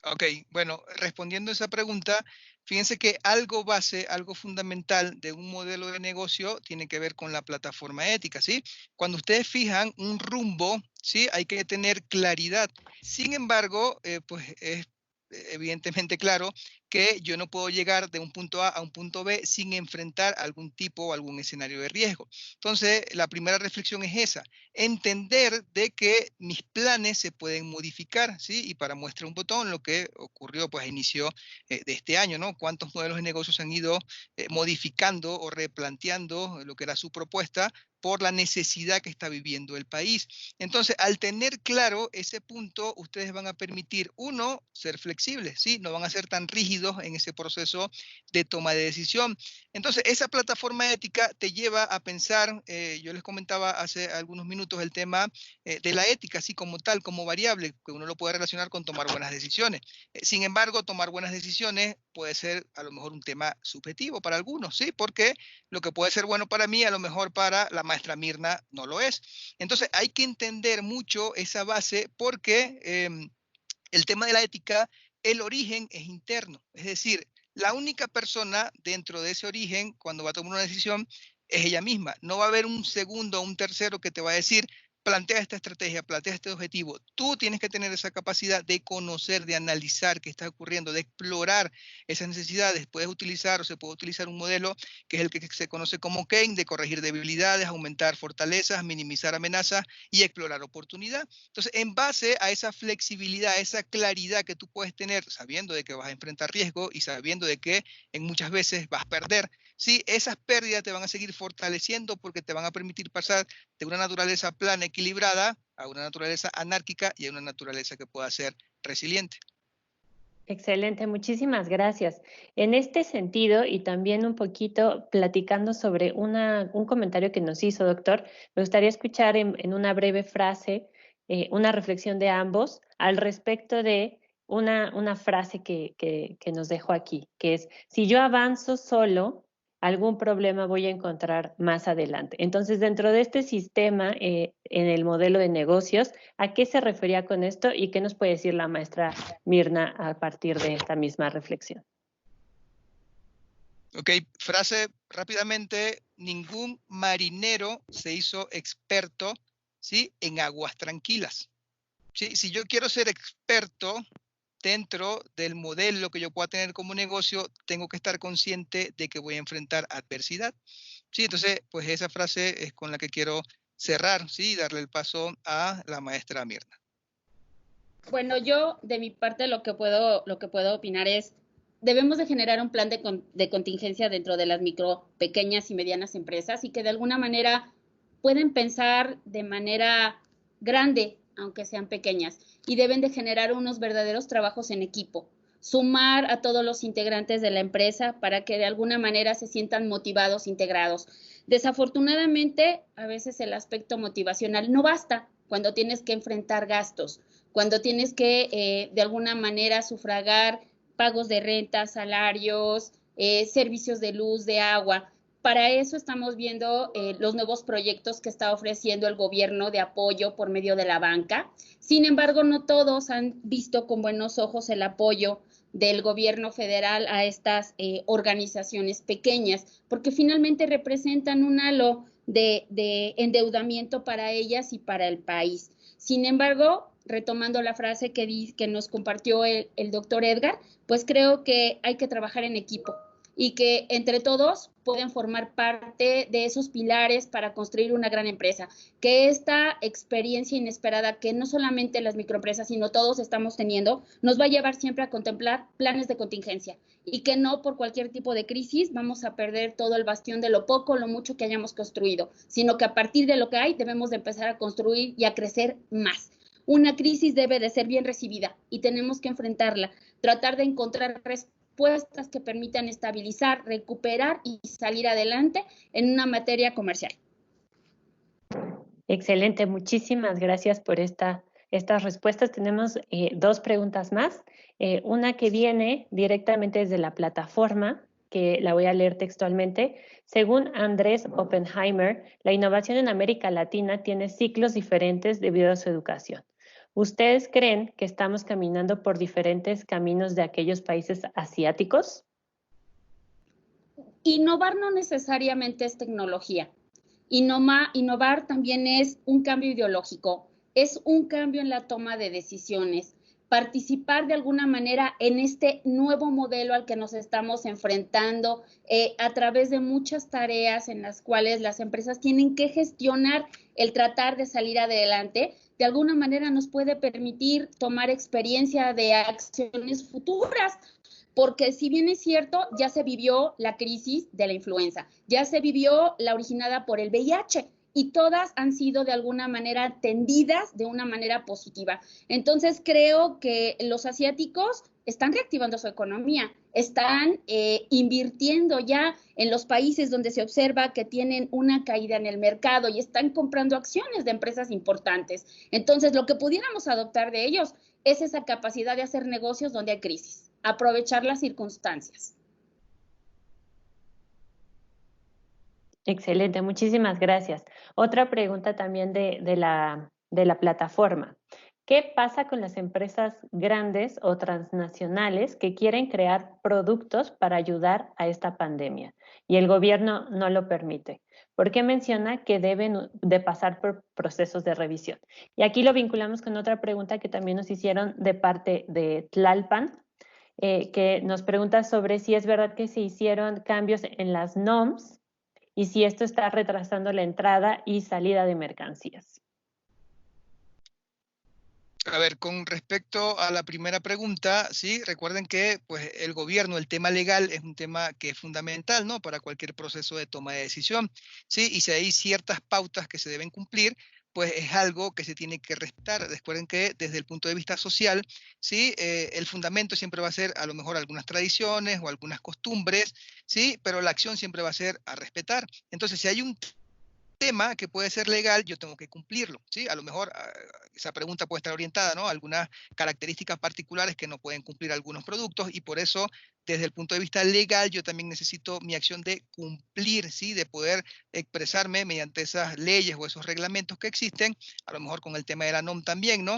Ok, bueno, respondiendo a esa pregunta, fíjense que algo base, algo fundamental de un modelo de negocio tiene que ver con la plataforma ética, ¿sí? Cuando ustedes fijan un rumbo, ¿sí? Hay que tener claridad. Sin embargo, pues es evidentemente claro que yo no puedo llegar de un punto A a un punto B sin enfrentar algún tipo o algún escenario de riesgo. Entonces, la primera reflexión es esa, entender de que mis planes se pueden modificar, ¿sí? Y para muestra un botón, lo que ocurrió pues a inicio de este año, ¿no? Cuántos modelos de negocios han ido modificando o replanteando lo que era su propuesta por la necesidad que está viviendo el país. Entonces, al tener claro ese punto, ustedes van a permitir, uno, ser flexibles, ¿sí? No van a ser tan rígidos en ese proceso de toma de decisión. Entonces, esa plataforma ética te lleva a pensar, yo les comentaba hace algunos minutos el tema de la ética, así como tal, como variable, que uno lo puede relacionar con tomar buenas decisiones. Sin embargo, tomar buenas decisiones puede ser a lo mejor un tema subjetivo para algunos, ¿sí? Porque lo que puede ser bueno para mí, a lo mejor para la maestra Mirna no lo es. Entonces hay que entender mucho esa base porque el tema de la ética, el origen es interno. Es decir, la única persona dentro de ese origen, cuando va a tomar una decisión, es ella misma. No va a haber un segundo o un tercero que te va a decir, plantea esta estrategia, plantea este objetivo. Tú tienes que tener esa capacidad de conocer, de analizar qué está ocurriendo, de explorar esas necesidades. Puedes utilizar o se puede utilizar un modelo que es el que se conoce como Kane, de corregir debilidades, aumentar fortalezas, minimizar amenazas y explorar oportunidad. Entonces, en base a esa flexibilidad, a esa claridad que tú puedes tener, sabiendo de que vas a enfrentar riesgo y sabiendo de que en muchas veces vas a perder, sí, esas pérdidas te van a seguir fortaleciendo porque te van a permitir pasar de una naturaleza plana, equilibrada, a una naturaleza anárquica y a una naturaleza que pueda ser resiliente. Excelente, muchísimas gracias. En este sentido, y también un poquito platicando sobre un comentario que nos hizo, doctor, me gustaría escuchar en una breve frase una reflexión de ambos al respecto de una frase que nos dejó aquí, que es, si yo avanzo solo, algún problema voy a encontrar más adelante. Entonces, dentro de este sistema, en el modelo de negocios, ¿a qué se refería con esto y qué nos puede decir la maestra Mirna a partir de esta misma reflexión? Ok, frase rápidamente, ningún marinero se hizo experto, ¿sí?, en aguas tranquilas. ¿Sí? Si yo quiero ser experto dentro del modelo que yo pueda tener como negocio, tengo que estar consciente de que voy a enfrentar adversidad. Sí, entonces, pues esa frase es con la que quiero cerrar, sí, y darle el paso a la maestra Mirna. Bueno, yo de mi parte lo que puedo opinar es, debemos de generar un plan de contingencia dentro de las micro, pequeñas y medianas empresas y que de alguna manera pueden pensar de manera grande, aunque sean pequeñas, y deben de generar unos verdaderos trabajos en equipo, sumar a todos los integrantes de la empresa para que de alguna manera se sientan motivados, integrados. Desafortunadamente, a veces el aspecto motivacional no basta cuando tienes que enfrentar gastos, cuando tienes que de alguna manera sufragar pagos de renta, salarios, servicios de luz, de agua. Para eso estamos viendo los nuevos proyectos que está ofreciendo el gobierno de apoyo por medio de la banca. Sin embargo, no todos han visto con buenos ojos el apoyo del gobierno federal a estas organizaciones pequeñas, porque finalmente representan un halo de endeudamiento para ellas y para el país. Sin embargo, retomando la frase que nos compartió el doctor Edgar, pues creo que hay que trabajar en equipo y que entre todos pueden formar parte de esos pilares para construir una gran empresa. Que esta experiencia inesperada que no solamente las microempresas, sino todos estamos teniendo, nos va a llevar siempre a contemplar planes de contingencia y que no por cualquier tipo de crisis vamos a perder todo el bastión de lo poco o lo mucho que hayamos construido, sino que a partir de lo que hay debemos de empezar a construir y a crecer más. Una crisis debe de ser bien recibida y tenemos que enfrentarla, tratar de encontrar respuestas que permitan estabilizar, recuperar y salir adelante en una materia comercial. Excelente, muchísimas gracias por estas respuestas. Tenemos dos preguntas más. Una que viene directamente desde la plataforma, que la voy a leer textualmente. Según Andrés Oppenheimer, la innovación en América Latina tiene ciclos diferentes debido a su educación. ¿Ustedes creen que estamos caminando por diferentes caminos de aquellos países asiáticos? Innovar no necesariamente es tecnología. Innovar también es un cambio ideológico, es un cambio en la toma de decisiones, participar de alguna manera en este nuevo modelo al que nos estamos enfrentando a través de muchas tareas en las cuales las empresas tienen que gestionar el tratar de salir adelante, de alguna manera nos puede permitir tomar experiencia de acciones futuras. Porque si bien es cierto, ya se vivió la crisis de la influenza, ya se vivió la originada por el VIH, y todas han sido de alguna manera atendidas de una manera positiva. Entonces creo que los asiáticos están reactivando su economía, están invirtiendo ya en los países donde se observa que tienen una caída en el mercado y están comprando acciones de empresas importantes. Entonces lo que pudiéramos adoptar de ellos es esa capacidad de hacer negocios donde hay crisis, aprovechar las circunstancias. Excelente, muchísimas gracias. Otra pregunta también de la plataforma. ¿Qué pasa con las empresas grandes o transnacionales que quieren crear productos para ayudar a esta pandemia y el gobierno no lo permite? ¿Por qué menciona que deben de pasar por procesos de revisión? Y aquí lo vinculamos con otra pregunta que también nos hicieron de parte de Tlalpan, que nos pregunta sobre si es verdad que se hicieron cambios en las NOMS y si esto está retrasando la entrada y salida de mercancías. A ver, con respecto a la primera pregunta, sí, recuerden que pues, el gobierno, el tema legal es un tema que es fundamental, ¿no? Para cualquier proceso de toma de decisión, ¿sí? Y si hay ciertas pautas que se deben cumplir, pues es algo que se tiene que respetar. Recuerden que desde el punto de vista social, ¿sí? El fundamento siempre va a ser a lo mejor algunas tradiciones o algunas costumbres, ¿sí? Pero la acción siempre va a ser a respetar. Entonces, si hay un tema que puede ser legal, yo tengo que cumplirlo, ¿sí? A lo mejor esa pregunta puede estar orientada, ¿no? A algunas características particulares que no pueden cumplir algunos productos y por eso, desde el punto de vista legal, yo también necesito mi acción de cumplir, ¿sí? De poder expresarme mediante esas leyes o esos reglamentos que existen, a lo mejor con el tema de la NOM también, ¿no?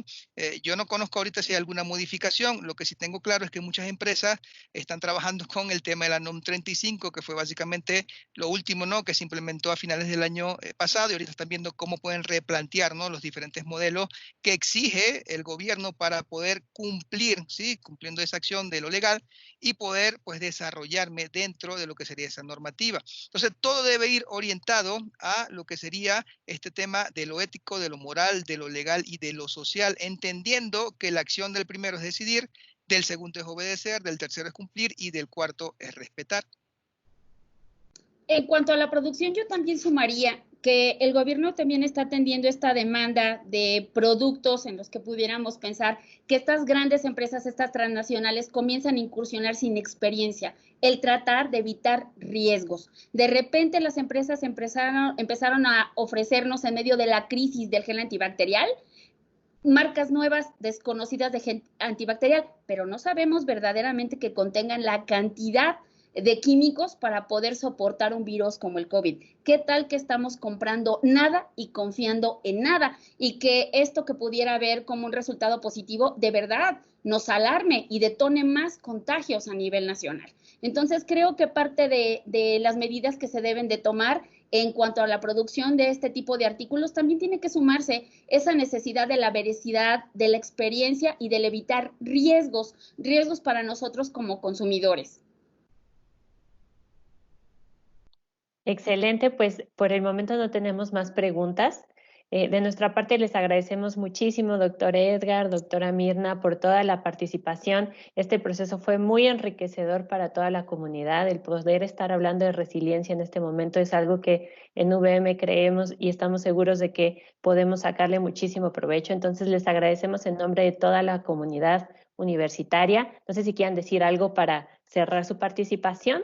Yo no conozco ahorita si hay alguna modificación, lo que sí tengo claro es que muchas empresas están trabajando con el tema de la NOM 35, que fue básicamente lo último, ¿no? Que se implementó a finales del año pasado y ahorita están viendo cómo pueden replantear, ¿no? Los diferentes modelos que exige el gobierno para poder cumplir, ¿sí? Cumpliendo esa acción de lo legal y poder pues desarrollarme dentro de lo que sería esa normativa. Entonces todo debe ir orientado a lo que sería este tema de lo ético, de lo moral, de lo legal y de lo social, entendiendo que la acción del primero es decidir, del segundo es obedecer, del tercero es cumplir y del cuarto es respetar. En cuanto a la producción, yo también sumaría que el gobierno también está atendiendo esta demanda de productos en los que pudiéramos pensar que estas grandes empresas, estas transnacionales, comienzan a incursionar sin experiencia, el tratar de evitar riesgos. De repente las empresas empezaron a ofrecernos en medio de la crisis del gel antibacterial, marcas nuevas desconocidas de gel antibacterial, pero no sabemos verdaderamente que contengan la cantidad de químicos para poder soportar un virus como el COVID. ¿Qué tal que estamos comprando nada y confiando en nada? Y que esto que pudiera ver como un resultado positivo, de verdad, nos alarme y detone más contagios a nivel nacional. Entonces, creo que parte de las medidas que se deben de tomar en cuanto a la producción de este tipo de artículos, también tiene que sumarse esa necesidad de la veracidad, de la experiencia y del evitar riesgos para nosotros como consumidores. Excelente, pues por el momento no tenemos más preguntas. De nuestra parte les agradecemos muchísimo, doctor Edgar, doctora Mirna, por toda la participación. Este proceso fue muy enriquecedor para toda la comunidad. El poder estar hablando de resiliencia en este momento es algo que en VM creemos y estamos seguros de que podemos sacarle muchísimo provecho. Entonces les agradecemos en nombre de toda la comunidad universitaria. No sé si quieran decir algo para cerrar su participación.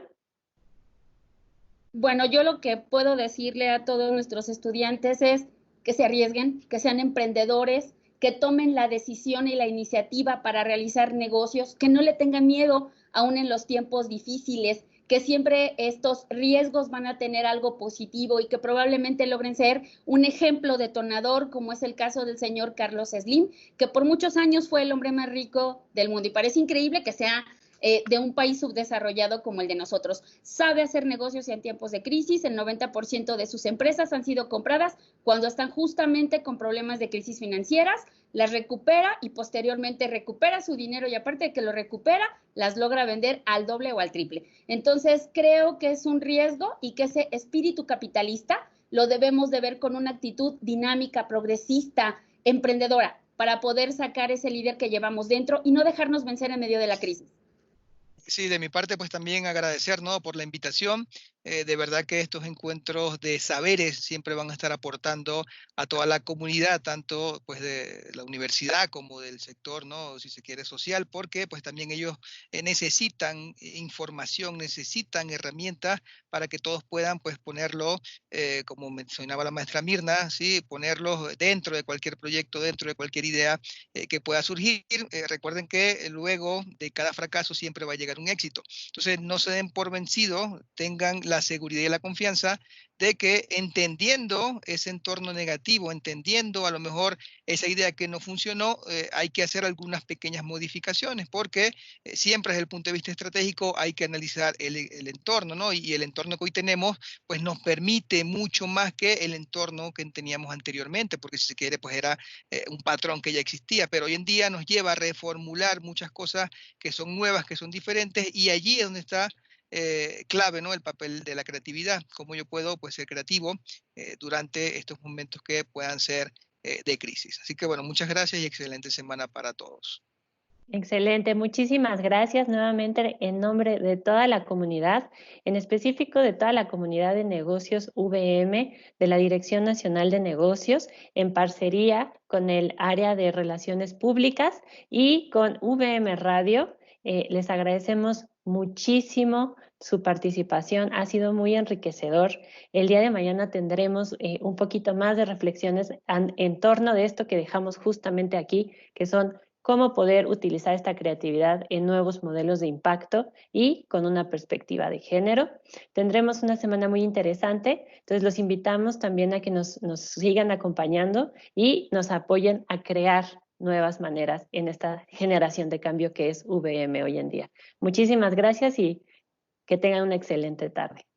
Bueno, yo lo que puedo decirle a todos nuestros estudiantes es que se arriesguen, que sean emprendedores, que tomen la decisión y la iniciativa para realizar negocios, que no le tengan miedo aún en los tiempos difíciles, que siempre estos riesgos van a tener algo positivo y que probablemente logren ser un ejemplo detonador, como es el caso del señor Carlos Slim, que por muchos años fue el hombre más rico del mundo. Y parece increíble que sea de un país subdesarrollado como el de nosotros. Sabe hacer negocios y en tiempos de crisis. El 90% de sus empresas han sido compradas cuando están justamente con problemas de crisis financieras. las recupera y posteriormente recupera su dinero y aparte de que lo recupera, las logra vender al doble o al triple. Entonces, creo que es un riesgo y que ese espíritu capitalista lo debemos de ver con una actitud dinámica, progresista, emprendedora, para poder sacar ese líder que llevamos dentro y no dejarnos vencer en medio de la crisis. Sí, de mi parte, pues también agradecer, ¿no?, por la invitación. De verdad que estos encuentros de saberes siempre van a estar aportando a toda la comunidad, tanto pues de la universidad como del sector, ¿no?, si se quiere, social, porque pues también ellos necesitan información, necesitan herramientas para que todos puedan pues ponerlo, como mencionaba la maestra Mirna, ¿sí?, ponerlo dentro de cualquier proyecto, dentro de cualquier idea que pueda surgir. Recuerden que luego de cada fracaso siempre va a llegar un éxito. Entonces, no se den por vencidos, tengan la seguridad y la confianza de que entendiendo ese entorno negativo, entendiendo a lo mejor esa idea que no funcionó, hay que hacer algunas pequeñas modificaciones, porque siempre desde el punto de vista estratégico hay que analizar el entorno, ¿no? Y el entorno que hoy tenemos, pues nos permite mucho más que el entorno que teníamos anteriormente, porque si se quiere, pues era un patrón que ya existía, pero hoy en día nos lleva a reformular muchas cosas que son nuevas, que son diferentes, y allí es donde está clave, ¿no?, el papel de la creatividad, cómo yo puedo pues ser creativo durante estos momentos que puedan ser de crisis. Así que bueno, muchas gracias y excelente semana para todos. Excelente, muchísimas gracias nuevamente en nombre de toda la comunidad, en específico de toda la comunidad de negocios VM, de la Dirección Nacional de Negocios, en parcería con el área de Relaciones Públicas y con VM Radio. Les agradecemos muchísimo su participación, ha sido muy enriquecedor. El día de mañana tendremos un poquito más de reflexiones en torno de esto que dejamos justamente aquí, que son cómo poder utilizar esta creatividad en nuevos modelos de impacto y con una perspectiva de género. Tendremos una semana muy interesante, entonces los invitamos también a que nos sigan acompañando y nos apoyen a crear nuevas maneras en esta generación de cambio que es VM hoy en día. Muchísimas gracias y que tengan una excelente tarde.